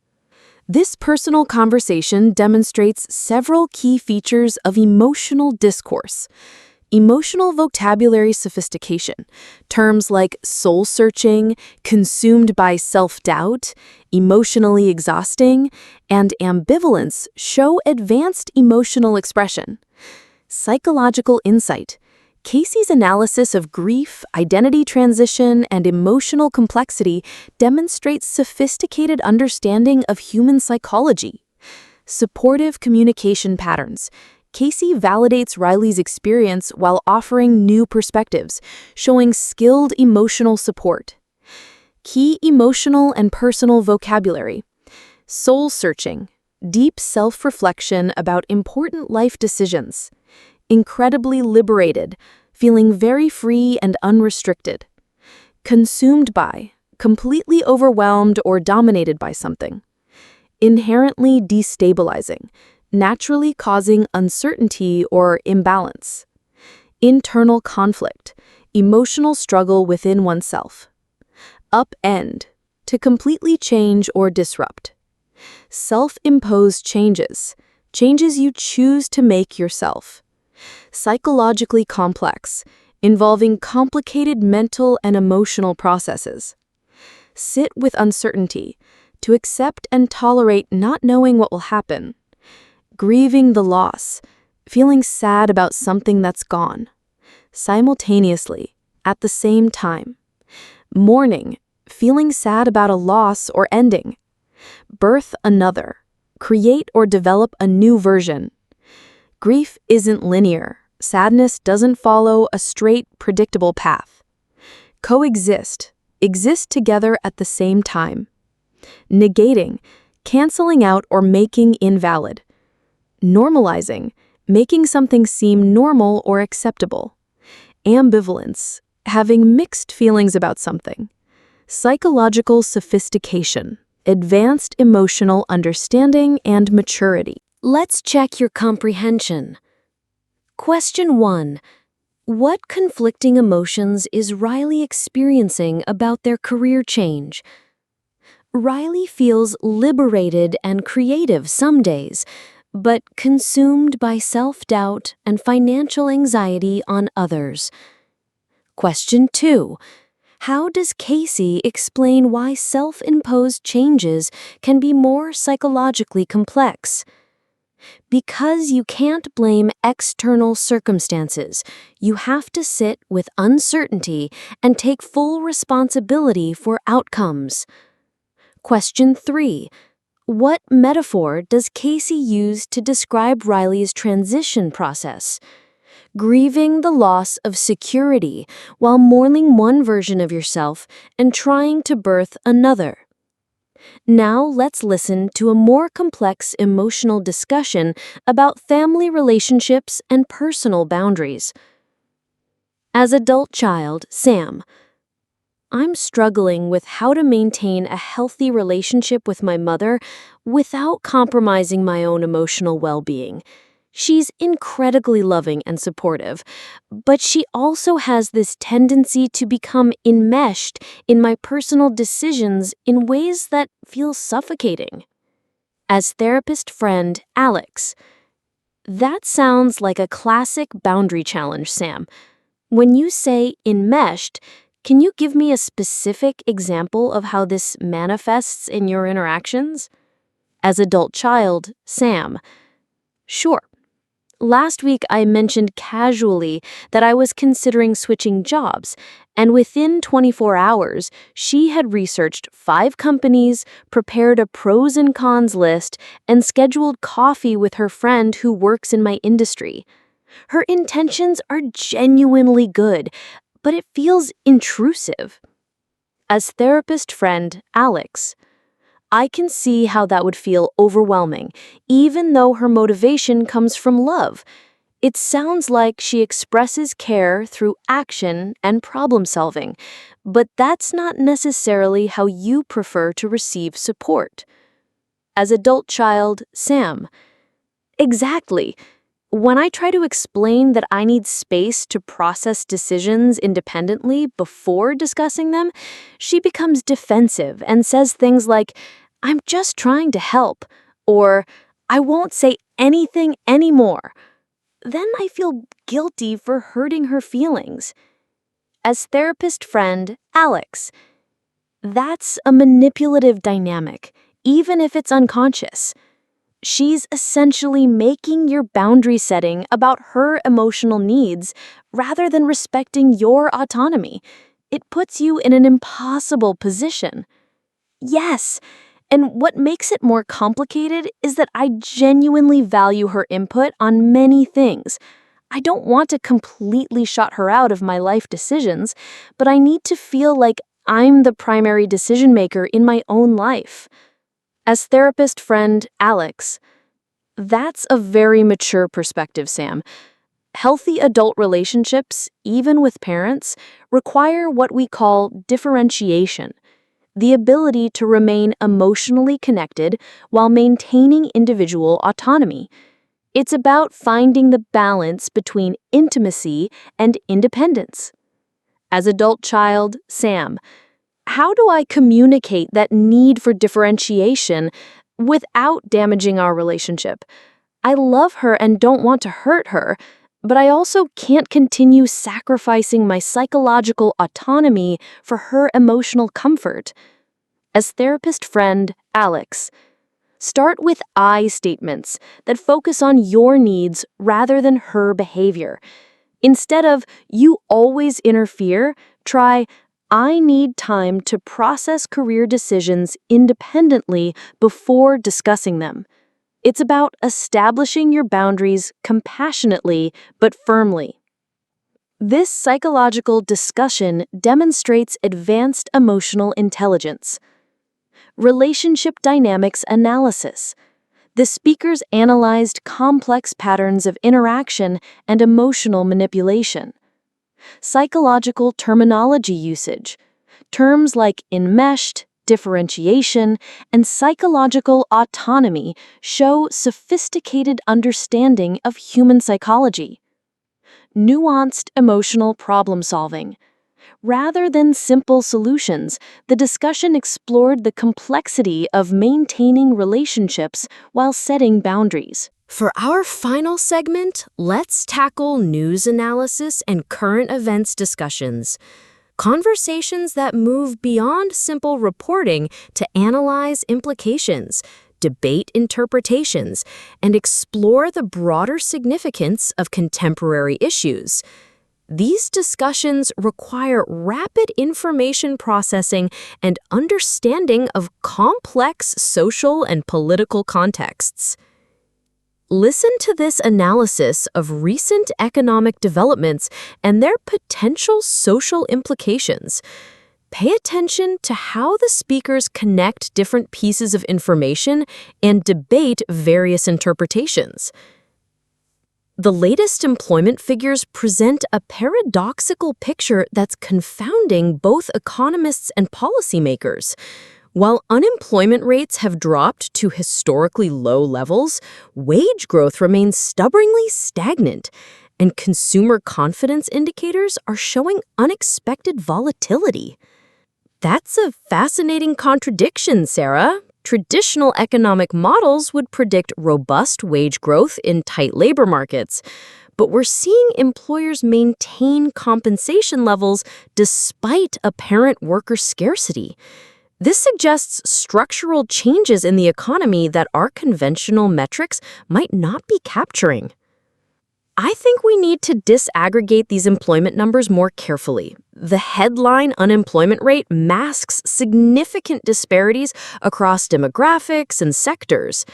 S1: This personal conversation demonstrates several key features of emotional discourse. Emotional vocabulary sophistication. Terms like soul-searching, consumed by self-doubt, emotionally exhausting, and ambivalence show advanced emotional expression. Psychological insight. Casey's analysis of grief, identity transition, and emotional complexity demonstrates sophisticated understanding of human psychology. Supportive communication patterns. Casey validates Riley's experience while offering new perspectives, showing skilled emotional support. Key emotional and personal vocabulary. Soul-searching. Deep self-reflection about important life decisions. Incredibly liberated, feeling very free and unrestricted. Consumed by, completely overwhelmed or dominated by something. Inherently destabilizing, naturally causing uncertainty or imbalance. Internal conflict, emotional struggle within oneself. Upend, to completely change or disrupt. Self-imposed changes, changes you choose to make yourself. Psychologically complex, involving complicated mental and emotional processes. Sit with uncertainty, to accept and tolerate not knowing what will happen. Grieving the loss, feeling sad about something that's gone. Simultaneously, at the same time. Mourning, feeling sad about a loss or ending. Birth another, create or develop a new version. Grief isn't linear. Sadness doesn't follow a straight, predictable path. Coexist, exist together at the same time. Negating, canceling out or making invalid. Normalizing, making something seem normal or acceptable. Ambivalence, having mixed feelings about something. Psychological sophistication, advanced emotional understanding and maturity. Let's check your comprehension. Question 1. What conflicting emotions is Riley experiencing about their career change? Riley feels liberated and creative some days, but consumed by self-doubt and financial anxiety on others. Question 2. How does Casey explain why self-imposed changes can be more psychologically complex? Because you can't blame external circumstances, you have to sit with uncertainty and take full responsibility for outcomes. Question 3. What metaphor does Casey use to describe Riley's transition process? Grieving the loss of security while mourning one version of yourself and trying to birth another. Now let's listen to a more complex emotional discussion about family relationships and personal boundaries. As adult child, Sam. I'm struggling with how to maintain a healthy relationship with my mother without compromising my own emotional well-being. She's incredibly loving and supportive, but she also has this tendency to become enmeshed in my personal decisions in ways that feel suffocating. As therapist friend, Alex. That sounds like a classic boundary challenge, Sam. When you say enmeshed, can you give me a specific example of how this manifests in your interactions? As adult child, Sam. Sure. Last week I mentioned casually that I was considering switching jobs, and within 24 hours, she had researched 5 companies, prepared a pros and cons list, and scheduled coffee with her friend who works in my industry. Her intentions are genuinely good, but it feels intrusive. As therapist friend, Alex. I can see how that would feel overwhelming, even though her motivation comes from love. It sounds like she expresses care through action and problem solving, but that's not necessarily how you prefer to receive support. As adult child, Sam. Exactly. When I try to explain that I need space to process decisions independently before discussing them, she becomes defensive and says things like, "I'm just trying to help," or "I won't say anything anymore." Then I feel guilty for hurting her feelings. As therapist friend, Alex. That's a manipulative dynamic, even if it's unconscious. She's essentially making your boundary setting about her emotional needs rather than respecting your autonomy. It puts you in an impossible position. Yes, and what makes it more complicated is that I genuinely value her input on many things. I don't want to completely shut her out of my life decisions, but I need to feel like I'm the primary decision maker in my own life. As therapist friend, Alex. That's a very mature perspective, Sam. Healthy adult relationships, even with parents, require what we call differentiation, the ability to remain emotionally connected while maintaining individual autonomy. It's about finding the balance between intimacy and independence. As adult child, Sam. How do I communicate that need for differentiation without damaging our relationship? I love her and don't want to hurt her, but I also can't continue sacrificing my psychological autonomy for her emotional comfort. As therapist friend, Alex. Start with I statements that focus on your needs rather than her behavior. Instead of "you always interfere," try "I need time to process career decisions independently before discussing them." It's about establishing your boundaries compassionately but firmly. This psychological discussion demonstrates advanced emotional intelligence. Relationship dynamics analysis. The speakers analyzed complex patterns of interaction and emotional manipulation.
S2: Psychological terminology usage. Terms like enmeshed, differentiation, and psychological autonomy show sophisticated understanding of human psychology. Nuanced emotional problem solving. Rather than simple solutions, the discussion explored the complexity of maintaining relationships while setting boundaries.
S1: For our final segment, let's tackle news analysis and current events discussions. Conversations that move beyond simple reporting to analyze implications, debate interpretations, and explore the broader significance of contemporary issues. These discussions require rapid information processing and understanding of complex social and political contexts. Listen to this analysis of recent economic developments and their potential social implications. Pay attention to how the speakers connect different pieces of information and debate various interpretations. The latest employment figures present a paradoxical picture that's confounding both economists and policymakers. While unemployment rates have dropped to historically low levels, wage growth remains stubbornly stagnant, and consumer confidence indicators are showing unexpected volatility. That's a fascinating contradiction, Sarah. Traditional economic models would predict robust wage growth in tight labor markets, but we're seeing employers maintain compensation levels despite apparent worker scarcity. This suggests structural changes in the economy that our conventional metrics might not be capturing. I think we need to disaggregate these employment numbers more carefully. The headline unemployment rate masks significant disparities across demographics and sectors.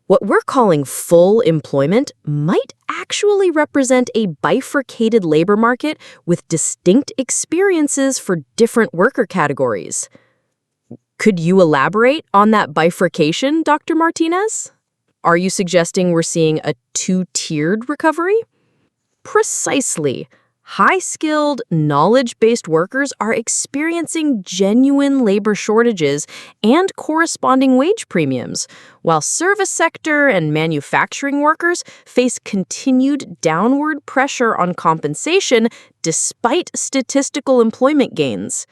S1: What we're calling full employment might actually represent a bifurcated labor market with distinct experiences for different worker categories. Could you elaborate on that bifurcation, Dr. Martinez? Are you suggesting we're seeing a two-tiered recovery? Precisely. High-skilled, knowledge-based workers are experiencing genuine labor shortages and corresponding wage premiums, while service sector and manufacturing workers face continued downward pressure on compensation despite statistical employment gains.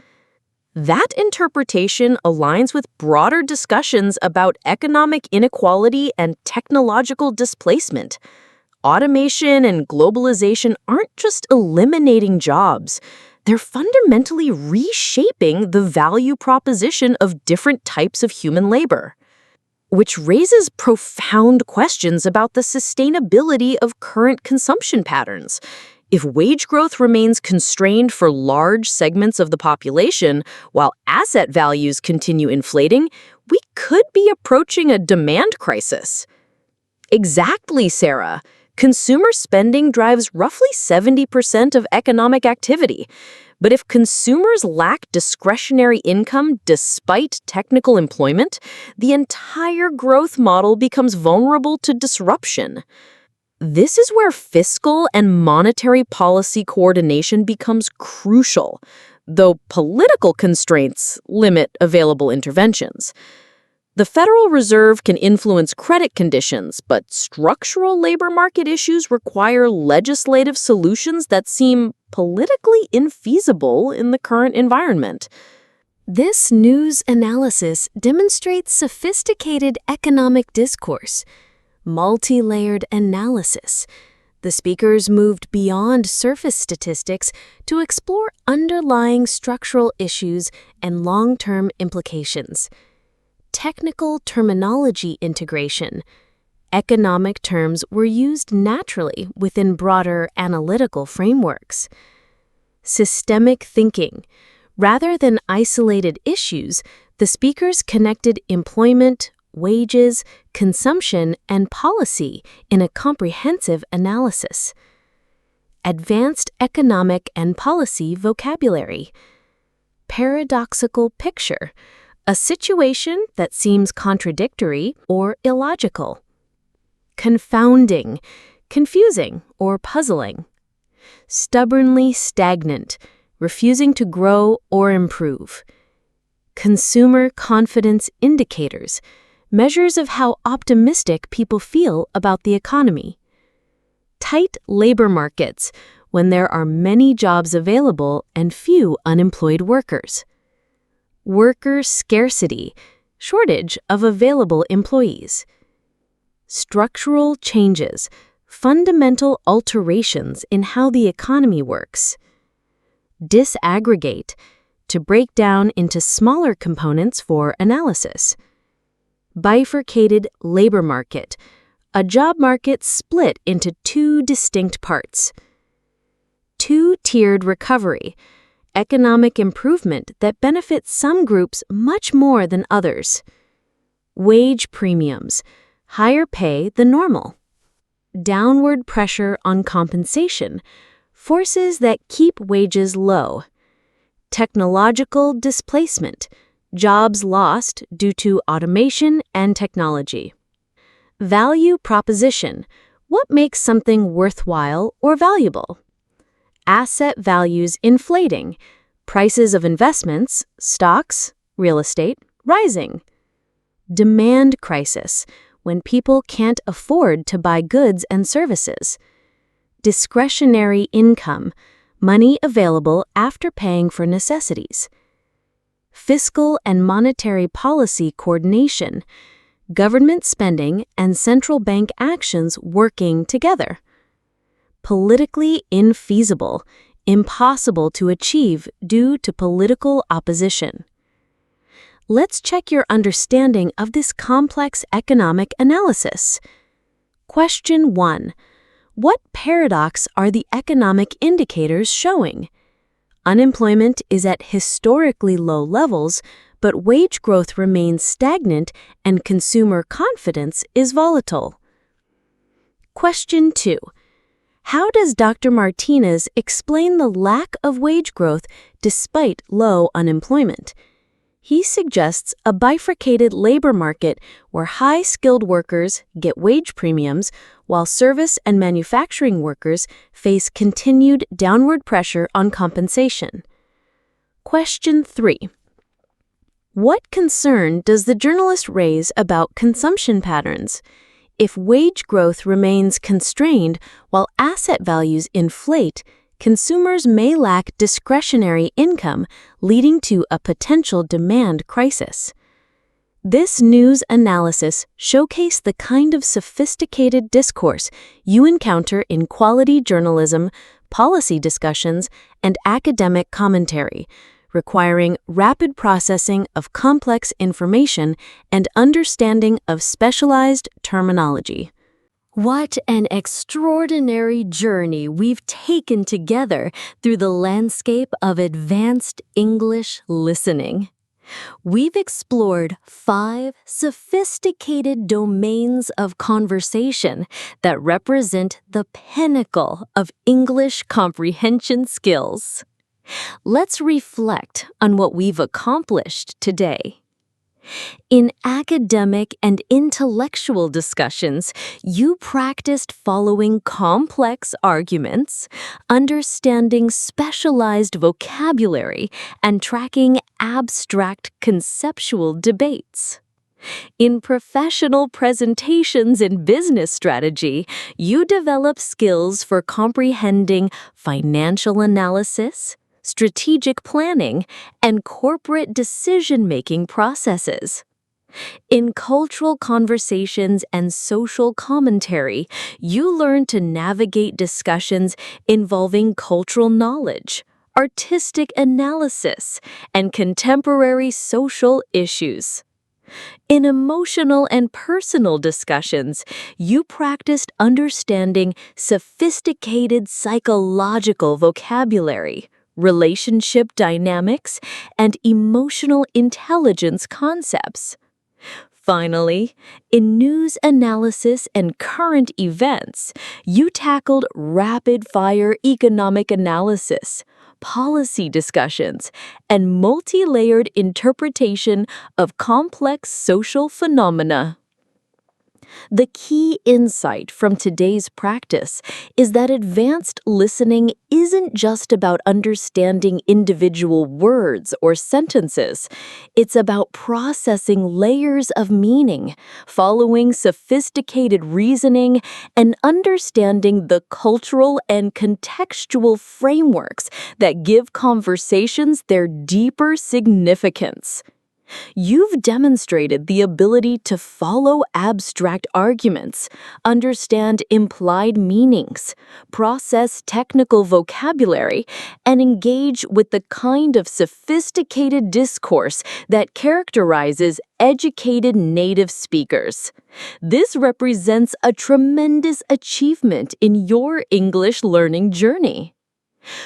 S1: That interpretation aligns with broader discussions about economic inequality and technological displacement. Automation and globalization aren't just eliminating jobs. They're fundamentally reshaping the value proposition of different types of human labor, which raises profound questions about the sustainability of current consumption patterns. If wage growth remains constrained for large segments of the population, while asset values continue inflating, we could be approaching a demand crisis. Exactly, Sarah. Consumer spending drives roughly 70% of economic activity. But if consumers lack discretionary income despite technical employment, the entire growth model becomes vulnerable to disruption. This is where fiscal and monetary policy coordination becomes crucial, though political constraints limit available interventions. The Federal Reserve can influence credit conditions, but structural labor market issues require legislative solutions that seem politically infeasible in the current environment. This news analysis demonstrates sophisticated economic discourse, multi-layered analysis. The speakers moved beyond surface statistics to explore underlying structural issues and long-term implications. Technical terminology integration. Economic terms were used naturally within broader analytical frameworks. Systemic thinking. Rather than isolated issues, the speakers connected employment, wages, consumption, and policy in a comprehensive analysis. Advanced economic and policy vocabulary. Paradoxical picture. A situation that seems contradictory or illogical. Confounding, confusing, or puzzling. Stubbornly stagnant, refusing to grow or improve. Consumer confidence indicators, measures of how optimistic people feel about the economy. Tight labor markets, when there are many jobs available and few unemployed workers. Worker scarcity, shortage of available employees. Structural changes, fundamental alterations in how the economy works. Disaggregate, to break down into smaller components for analysis. Bifurcated labor market, a job market split into two distinct parts. Two-tiered recovery, economic improvement that benefits some groups much more than others. Wage premiums, higher pay than normal. Downward pressure on compensation, forces that keep wages low. Technological displacement, jobs lost due to automation and technology. Value proposition, what makes something worthwhile or valuable? Asset values inflating, prices of investments, stocks, real estate, rising. Demand crisis, when people can't afford to buy goods and services. Discretionary income, money available after paying for necessities. Fiscal and monetary policy coordination, government spending and central bank actions working together. Politically infeasible, impossible to achieve due to political opposition. Let's check your understanding of this complex economic analysis. Question 1. What paradox are the economic indicators showing? Unemployment is at historically low levels, but wage growth remains stagnant and consumer confidence is volatile. Question 2. How does Dr. Martinez explain the lack of wage growth despite low unemployment? He suggests a bifurcated labor market where high-skilled workers get wage premiums while service and manufacturing workers face continued downward pressure on compensation. Question 3. What concern does the journalist raise about consumption patterns? If wage growth remains constrained while asset values inflate, consumers may lack discretionary income, leading to a potential demand crisis. This news analysis showcased the kind of sophisticated discourse you encounter in quality journalism, policy discussions, and academic commentary, requiring rapid processing of complex information and understanding of specialized terminology. What an extraordinary journey we've taken together through the landscape of advanced English listening. We've explored 5 sophisticated domains of conversation that represent the pinnacle of English comprehension skills. Let's reflect on what we've accomplished today. In academic and intellectual discussions, you practiced following complex arguments, understanding specialized vocabulary, and tracking abstract conceptual debates. In professional presentations and business strategy, you develop skills for comprehending financial analysis, strategic planning, and corporate decision-making processes. In cultural conversations and social commentary, you learn to navigate discussions involving cultural knowledge, artistic analysis, and contemporary social issues. In emotional and personal discussions, you practiced understanding sophisticated psychological vocabulary, relationship dynamics, and emotional intelligence concepts. Finally, in news analysis and current events, you tackled rapid-fire economic analysis, policy discussions, and multi-layered interpretation of complex social phenomena.
S2: The key insight from today's practice is that advanced listening isn't just about understanding individual words or sentences. It's about processing layers of meaning, following sophisticated reasoning, and understanding the cultural and contextual frameworks that give conversations their deeper significance. You've demonstrated the ability to follow abstract arguments, understand implied meanings, process technical vocabulary, and engage with the kind of sophisticated discourse that characterizes educated native speakers. This represents a tremendous achievement in your English learning journey.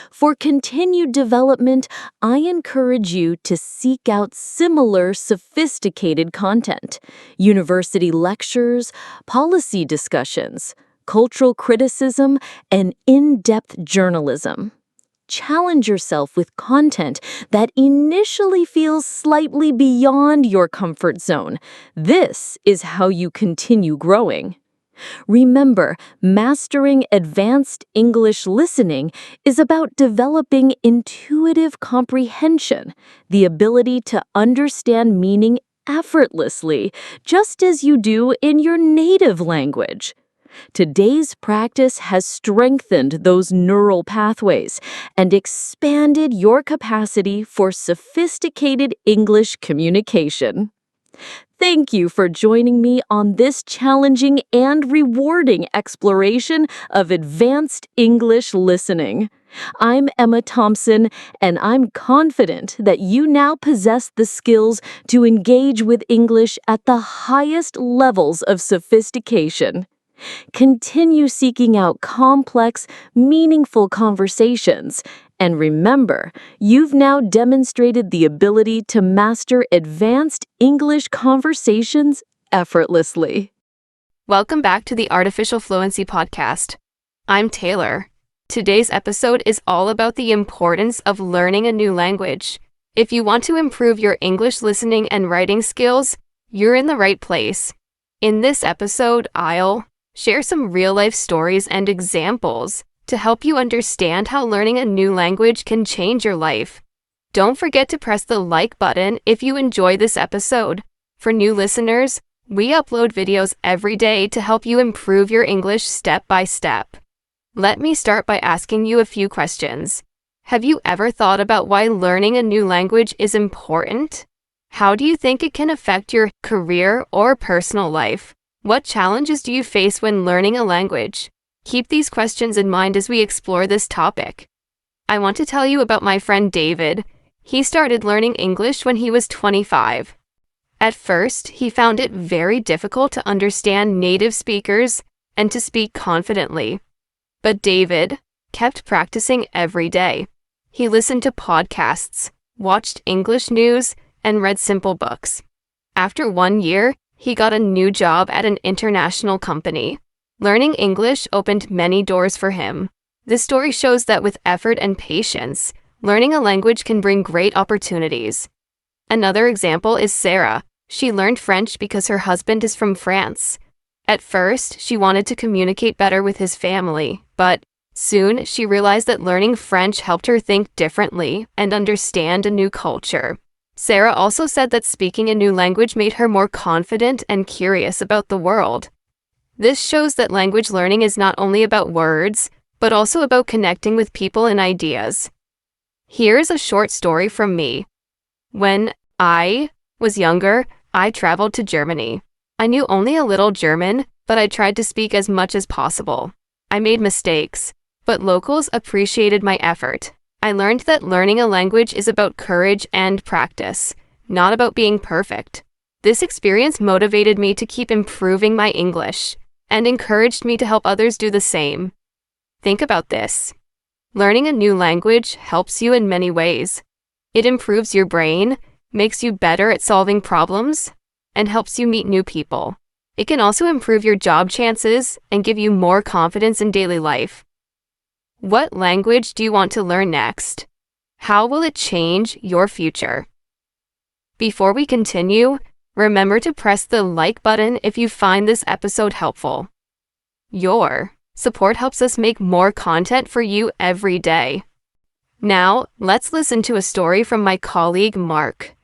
S2: For continued development, I encourage you to seek out similar sophisticated content, university lectures, policy discussions, cultural criticism, and in-depth journalism. Challenge yourself with content that initially feels slightly beyond your comfort zone. This is how you continue growing. Remember, mastering advanced English listening is about developing intuitive comprehension, the ability to understand meaning effortlessly, just as you do in your native language. Today's practice has strengthened those neural pathways and expanded your capacity for sophisticated English communication. Thank you for joining me on this challenging and rewarding exploration of advanced English listening. I'm Emma Thompson, and I'm confident that you now possess the skills to engage with English at the highest levels of sophistication. Continue seeking out complex, meaningful conversations. And remember, you've now demonstrated the ability to master advanced English conversations effortlessly.
S3: Welcome back to the Artificial Fluency Podcast. I'm Taylor. Today's episode is all about the importance of learning a new language. If you want to improve your English listening and writing skills, you're in the right place. In this episode, I'll share some real-life stories and examples to help you understand how learning a new language can change your life. Don't forget to press the like button if you enjoy this episode. For new listeners, we upload videos every day to help you improve your English step by step. Let me start by asking you a few questions. Have you ever thought about why learning a new language is important? How do you think it can affect your career or personal life? What challenges do you face when learning a language? Keep these questions in mind as we explore this topic. I want to tell you about my friend David. He started learning English when he was 25. At first, he found it very difficult to understand native speakers and to speak confidently. But David kept practicing every day. He listened to podcasts, watched English news, and read simple books. After 1 year, he got a new job at an international company. Learning English opened many doors for him. This story shows that with effort and patience, learning a language can bring great opportunities. Another example is Sarah. She learned French because her husband is from France. At first, she wanted to communicate better with his family, but soon she realized that learning French helped her think differently and understand a new culture. Sarah also said that speaking a new language made her more confident and curious about the world. This shows that language learning is not only about words, but also about connecting with people and ideas. Here's a short story from me. When I was younger, I traveled to Germany. I knew only a little German, but I tried to speak as much as possible. I made mistakes, but locals appreciated my effort. I learned that learning a language is about courage and practice, not about being perfect. This experience motivated me to keep improving my English and encouraged me to help others do the same. Think about this. Learning a new language helps you in many ways. It improves your brain, makes you better at solving problems, and helps you meet new people. It can also improve your job chances and give you more confidence in daily life. What language do you want to learn next? How will it change your future? Before we continue, Remember to press the like button if you find this episode helpful. Your support helps us make more content for you every day. Now, let's listen to a story from my colleague Mark.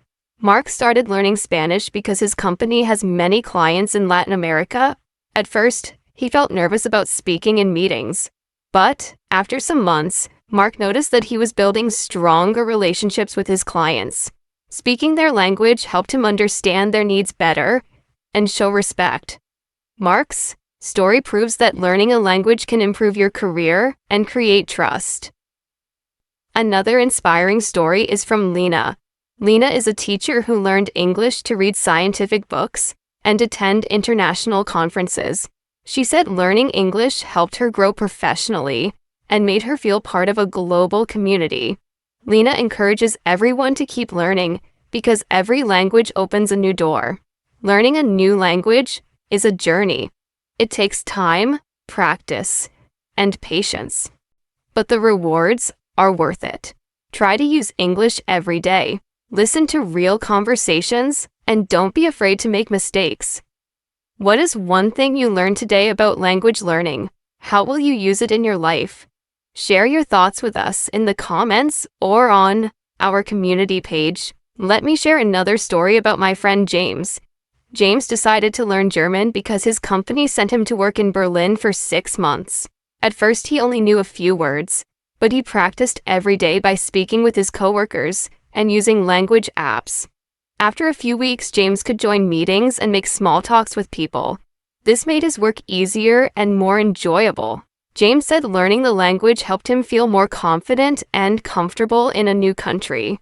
S3: Mark started learning Spanish because his company has many clients in Latin America. At first, he felt nervous about speaking in meetings. But after some months, Mark noticed that he was building stronger relationships with his clients. Speaking their language helped him understand their needs better and show respect. Mark's story proves that learning a language can improve your career and create trust. Another inspiring story is from Lena. Lena is a teacher who learned English to read scientific books and attend international conferences. She said learning English helped her grow professionally and made her feel part of a global community. Lena encourages everyone to keep learning because every language opens a new door. Learning a new language is a journey. It takes time, practice, and patience. But the rewards are worth it. Try to use English every day. Listen to real conversations and don't be afraid to make mistakes. What is one thing you learned today about language learning? How will you use it in your life? Share your thoughts with us in the comments or on our community page. Let me share another story about my friend James. James decided to learn German because his company sent him to work in Berlin for 6 months. At first, he only knew a few words, but he practiced every day by speaking with his coworkers and using language apps. After a few weeks, James could join meetings and make small talks with people. This made his work easier and more enjoyable. James said learning the language helped him feel more confident and comfortable in a new country.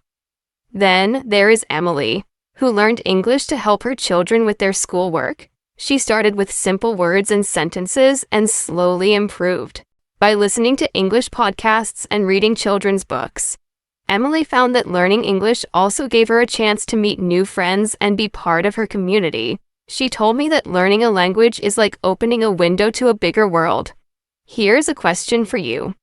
S3: Then there is Emily, who learned English to help her children with their schoolwork. She started with simple words and sentences and slowly improved. By listening to English podcasts and reading children's books, Emily found that learning English also gave her a chance to meet new friends and be part of her community. She told me that learning a language is like opening a window to a bigger world. Here's a question for you.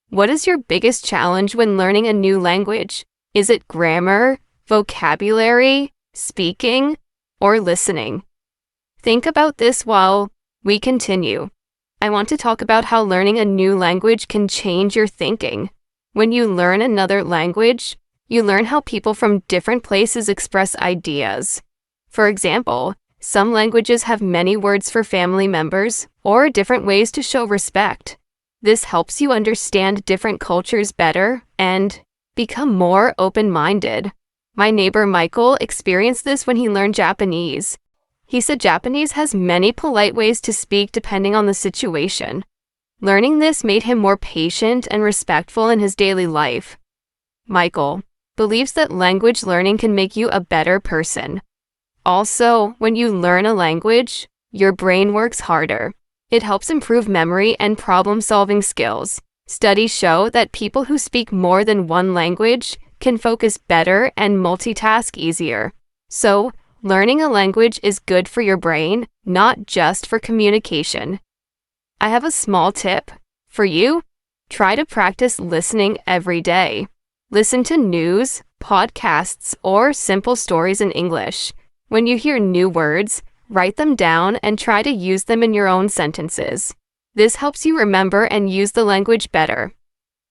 S3: What is your biggest challenge when learning a new language? Is it grammar, vocabulary, speaking, or listening? Think about this while we continue. I want to talk about how learning a new language can change your thinking. When you learn another language, you learn how people from different places express ideas. For example, some languages have many words for family members or different ways to show respect. This helps you understand different cultures better and become more open-minded. My neighbor Michael experienced this when he learned Japanese. He said Japanese has many polite ways to speak depending on the situation. Learning this made him more patient and respectful in his daily life. Michael believes that language learning can make you a better person. Also, when you learn a language, your brain works harder. It helps improve memory and problem-solving skills. Studies show that people who speak more than one language can focus better and multitask easier. So, learning a language is good for your brain, not just for communication. I have a small tip for you. Try to practice listening every day. Listen to news, podcasts, or simple stories in English. When you hear new words, write them down and try to use them in your own sentences. This helps you remember and use the language better.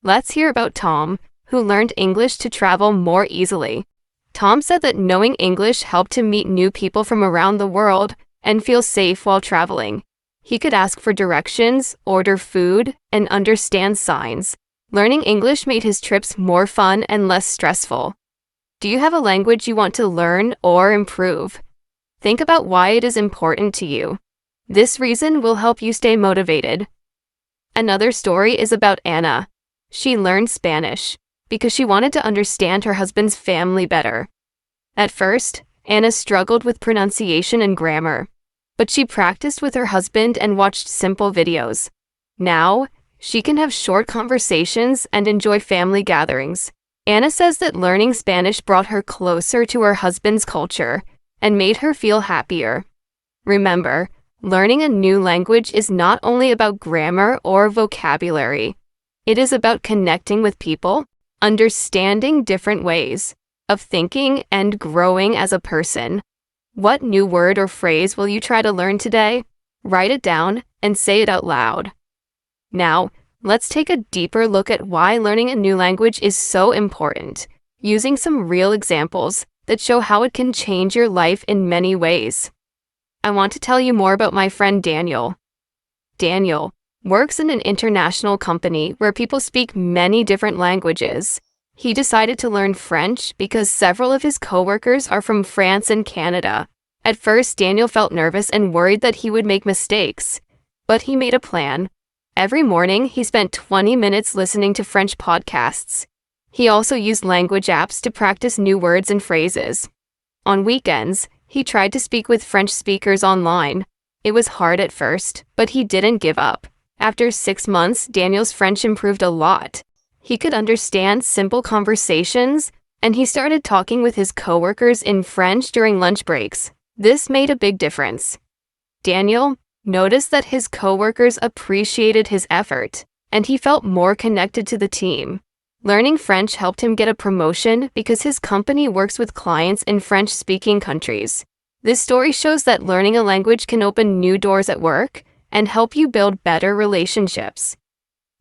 S3: Let's hear about Tom, who learned English to travel more easily. Tom said that knowing English helped him meet new people from around the world and feel safe while traveling. He could ask for directions, order food, and understand signs. Learning English made his trips more fun and less stressful. Do you have a language you want to learn or improve? Think about why it is important to you. This reason will help you stay motivated. Another story is about Anna. She learned Spanish because she wanted to understand her husband's family better. At first, Anna struggled with pronunciation and grammar, but she practiced with her husband and watched simple videos. Now, she can have short conversations and enjoy family gatherings. Anna says that learning Spanish brought her closer to her husband's culture and made her feel happier. Remember, learning a new language is not only about grammar or vocabulary. It is about connecting with people, understanding different ways of thinking, and growing as a person. What new word or phrase will you try to learn today? Write it down and say it out loud. Now, let's take a deeper look at why learning a new language is so important, using some real examples that show how it can change your life in many ways. I want to tell you more about my friend Daniel. Daniel works in an international company where people speak many different languages. He decided to learn French because several of his coworkers are from France and Canada. At first, Daniel felt nervous and worried that he would make mistakes, but he made a plan. Every morning, he spent 20 minutes listening to French podcasts. He also used language apps to practice new words and phrases. On weekends, he tried to speak with French speakers online. It was hard at first, but he didn't give up. After 6 months, Daniel's French improved a lot. He could understand simple conversations, and he started talking with his coworkers in French during lunch breaks. This made a big difference. Daniel noticed that his coworkers appreciated his effort, and he felt more connected to the team. Learning French helped him get a promotion because his company works with clients in French-speaking countries. This story shows that learning a language can open new doors at work and help you build better relationships.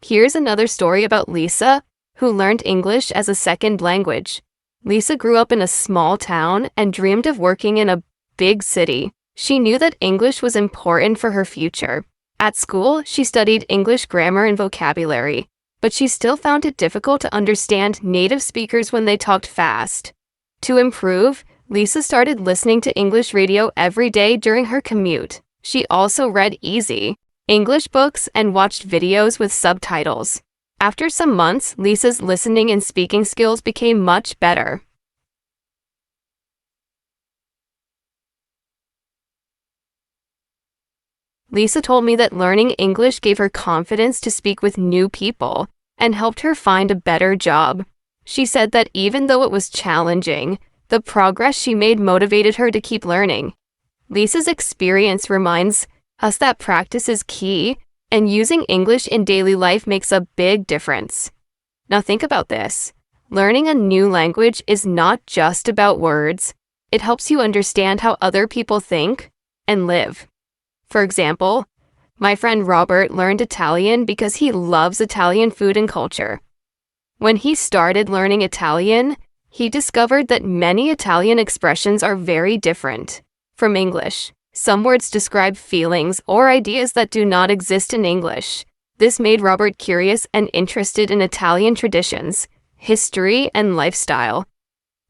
S3: Here's another story about Lisa, who learned English as a second language. Lisa grew up in a small town and dreamed of working in a big city. She knew that English was important for her future. At school, she studied English grammar and vocabulary, but she still found it difficult to understand native speakers when they talked fast. To improve, Lisa started listening to English radio every day during her commute. She also read easy English books and watched videos with subtitles. After some months, Lisa's listening and speaking skills became much better. Lisa told me that learning English gave her confidence to speak with new people and helped her find a better job. She said that even though it was challenging, the progress she made motivated her to keep learning. Lisa's experience reminds us that practice is key, and using English in daily life makes a big difference. Now think about this. Learning a new language is not just about words. It helps you understand how other people think and live. For example, my friend Robert learned Italian because he loves Italian food and culture. When he started learning Italian, he discovered that many Italian expressions are very different from English. Some words describe feelings or ideas that do not exist in English. This made Robert curious and interested in Italian traditions, history, and lifestyle.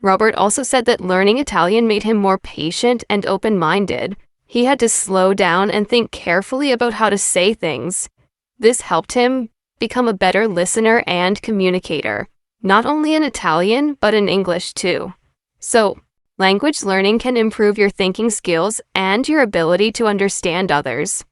S3: Robert also said that learning Italian made him more patient and open-minded. He had to slow down and think carefully about how to say things. This helped him become a better listener and communicator, not only in Italian, but in English too. So, language learning can improve your thinking skills and your ability to understand others.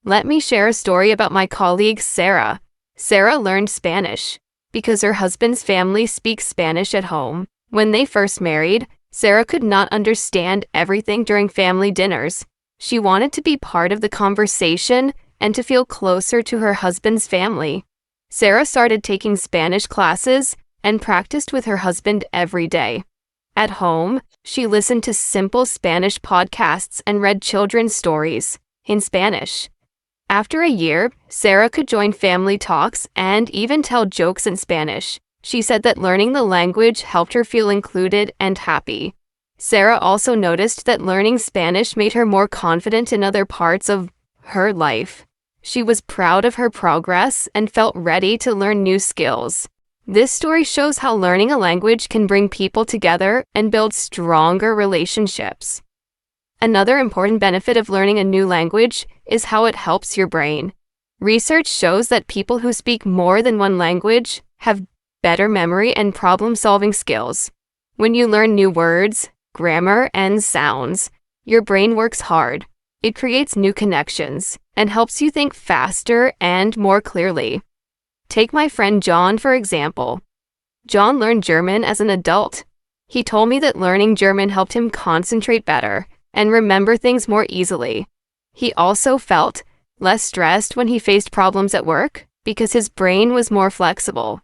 S3: Let me share a story about my colleague Sarah. Sarah learned Spanish because her husband's family speaks Spanish at home. When they first married, Sarah could not understand everything during family dinners. She wanted to be part of the conversation and to feel closer to her husband's family. Sarah started taking Spanish classes and practiced with her husband every day. At home, she listened to simple Spanish podcasts and read children's stories in Spanish. After a year, Sarah could join family talks and even tell jokes in Spanish. She said that learning the language helped her feel included and happy. Sarah also noticed that learning Spanish made her more confident in other parts of her life. She was proud of her progress and felt ready to learn new skills. This story shows how learning a language can bring people together and build stronger relationships. Another important benefit of learning a new language is how it helps your brain. Research shows that people who speak more than one language have better memory and problem-solving skills. When you learn new words, grammar, and sounds, your brain works hard. It creates new connections and helps you think faster and more clearly. Take my friend John, for example. John learned German as an adult. He told me that learning German helped him concentrate better and remember things more easily. He also felt less stressed when he faced problems at work because his brain was more flexible.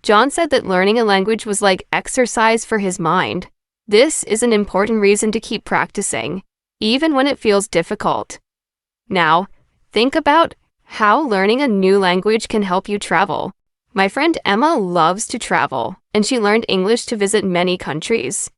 S3: John said that learning a language was like exercise for his mind. This is an important reason to keep practicing, even when it feels difficult. Now, think about how learning a new language can help you travel. My friend Emma loves to travel, and she learned English to visit many countries.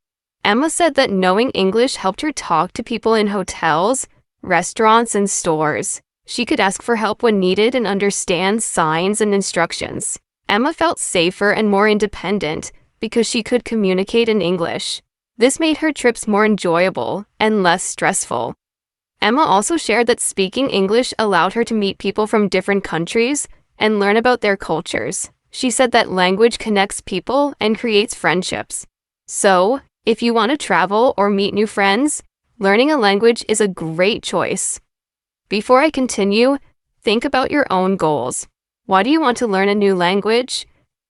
S3: Emma said that knowing English helped her talk to people in hotels, restaurants, and stores. She could ask for help when needed and understand signs and instructions. Emma felt safer and more independent because she could communicate in English. This made her trips more enjoyable and less stressful. Emma also shared that speaking English allowed her to meet people from different countries and learn about their cultures. She said that language connects people and creates friendships. So, if you want to travel or meet new friends, learning a language is a great choice. Before I continue, think about your own goals. Why do you want to learn a new language?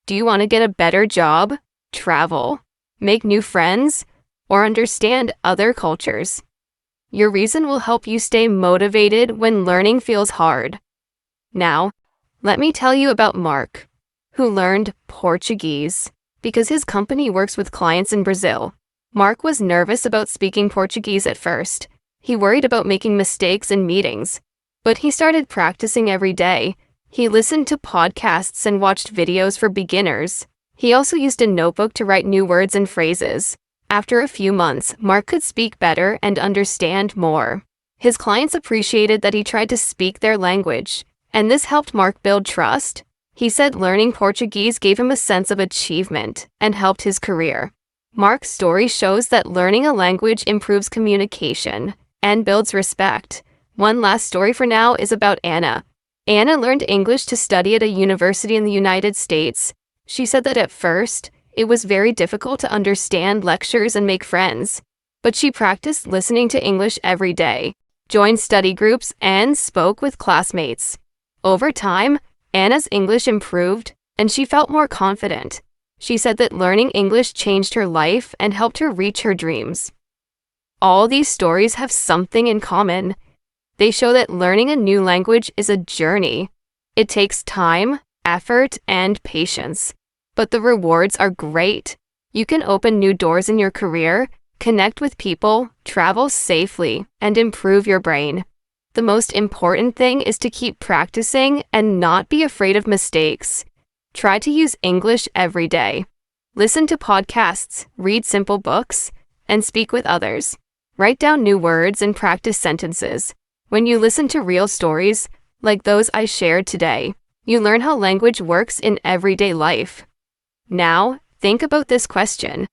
S3: Do you want to get a better job, travel, make new friends, or understand other cultures? Your reason will help you stay motivated when learning feels hard. Now, let me tell you about Mark, who learned Portuguese because his company works with clients in Brazil. Mark was nervous about speaking Portuguese at first. He worried about making mistakes in meetings, but he started practicing every day. He listened to podcasts and watched videos for beginners. He also used a notebook to write new words and phrases. After a few months, Mark could speak better and understand more. His clients appreciated that he tried to speak their language, and this helped Mark build trust. He said learning Portuguese gave him a sense of achievement and helped his career. Mark's story shows that learning a language improves communication and builds respect. One last story for now is about Anna. Anna learned English to study at a university in the United States. She said that at first, it was very difficult to understand lectures and make friends, but she practiced listening to English every day, joined study groups, and spoke with classmates. Over time, Anna's English improved, and she felt more confident. She said that learning English changed her life and helped her reach her dreams. All these stories have something in common. They show that learning a new language is a journey. It takes time, effort, and patience. But the rewards are great. You can open new doors in your career, connect with people, travel safely, and improve your brain. The most important thing is to keep practicing and not be afraid of mistakes. Try to use English every day. Listen to podcasts, read simple books, and speak with others. Write down new words and practice sentences. When you listen to real stories, like those I shared today, you learn how language works in everyday life. Now, think about this question.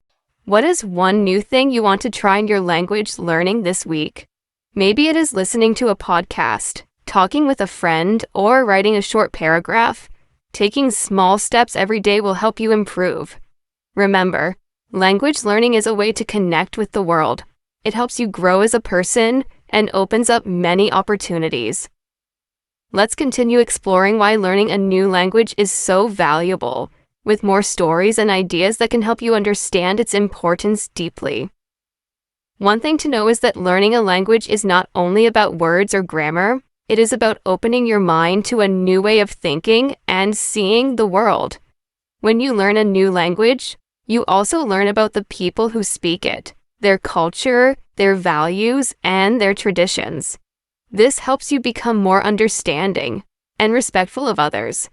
S3: What is one new thing you want to try in your language learning this week? Maybe it is listening to a podcast, talking with a friend, or writing a short paragraph. Taking small steps every day will help you improve. Remember, language learning is a way to connect with the world. It helps you grow as a person and opens up many opportunities. Let's continue exploring why learning a new language is so valuable, with more stories and ideas that can help you understand its importance deeply. One thing to know is that learning a language is not only about words or grammar, it is about opening your mind to a new way of thinking and seeing the world. When you learn a new language, you also learn about the people who speak it, their culture, their values, and their traditions. This helps you become more understanding and respectful of others.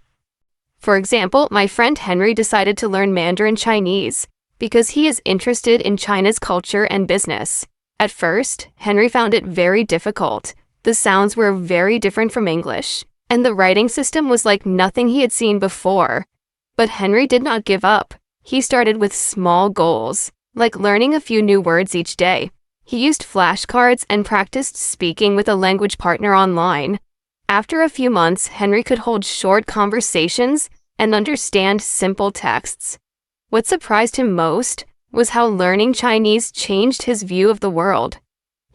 S3: For example, my friend Henry decided to learn Mandarin Chinese because he is interested in China's culture and business. At first, Henry found it very difficult. The sounds were very different from English, and the writing system was like nothing he had seen before. But Henry did not give up. He started with small goals, like learning a few new words each day. He used flashcards and practiced speaking with a language partner online. After a few months, Henry could hold short conversations and understand simple texts. What surprised him most was how learning Chinese changed his view of the world.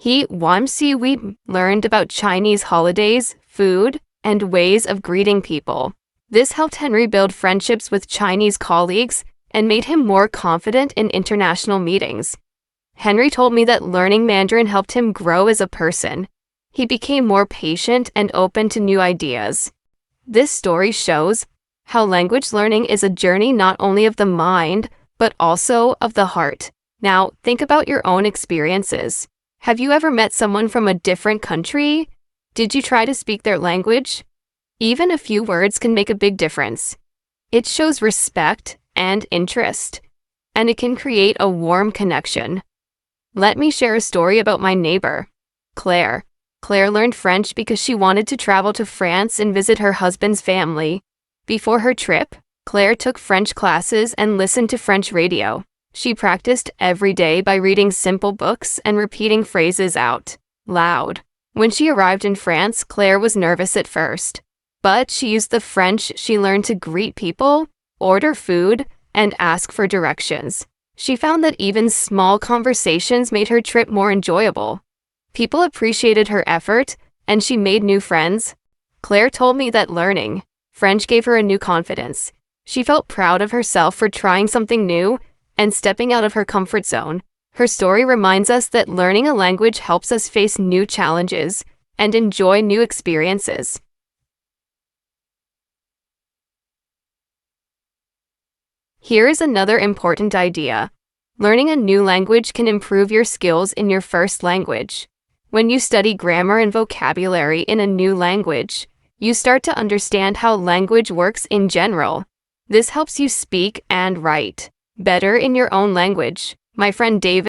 S3: We learned about Chinese holidays, food, and ways of greeting people. This helped Henry build friendships with Chinese colleagues and made him more confident in international meetings. Henry told me that learning Mandarin helped him grow as a person. He became more patient and open to new ideas. This story shows how language learning is a journey not only of the mind, but also of the heart. Now, think about your own experiences. Have you ever met someone from a different country? Did you try to speak their language? Even a few words can make a big difference. It shows respect and interest, and it can create a warm connection. Let me share a story about my neighbor, Claire. Claire learned French because she wanted to travel to France and visit her husband's family. Before her trip, Claire took French classes and listened to French radio. She practiced every day by reading simple books and repeating phrases out loud. When she arrived in France, Claire was nervous at first, but she used the French she learned to greet people, order food, and ask for directions. She found that even small conversations made her trip more enjoyable. People appreciated her effort, and she made new friends. Claire told me that learning French gave her a new confidence. She felt proud of herself for trying something new and stepping out of her comfort zone. Her story reminds us that learning a language helps us face new challenges and enjoy new experiences. Here is another important idea. Learning a new language can improve your skills in your first language. When you study grammar and vocabulary in a new language, you start to understand how language works in general. This helps you speak and write better in your own language. My friend David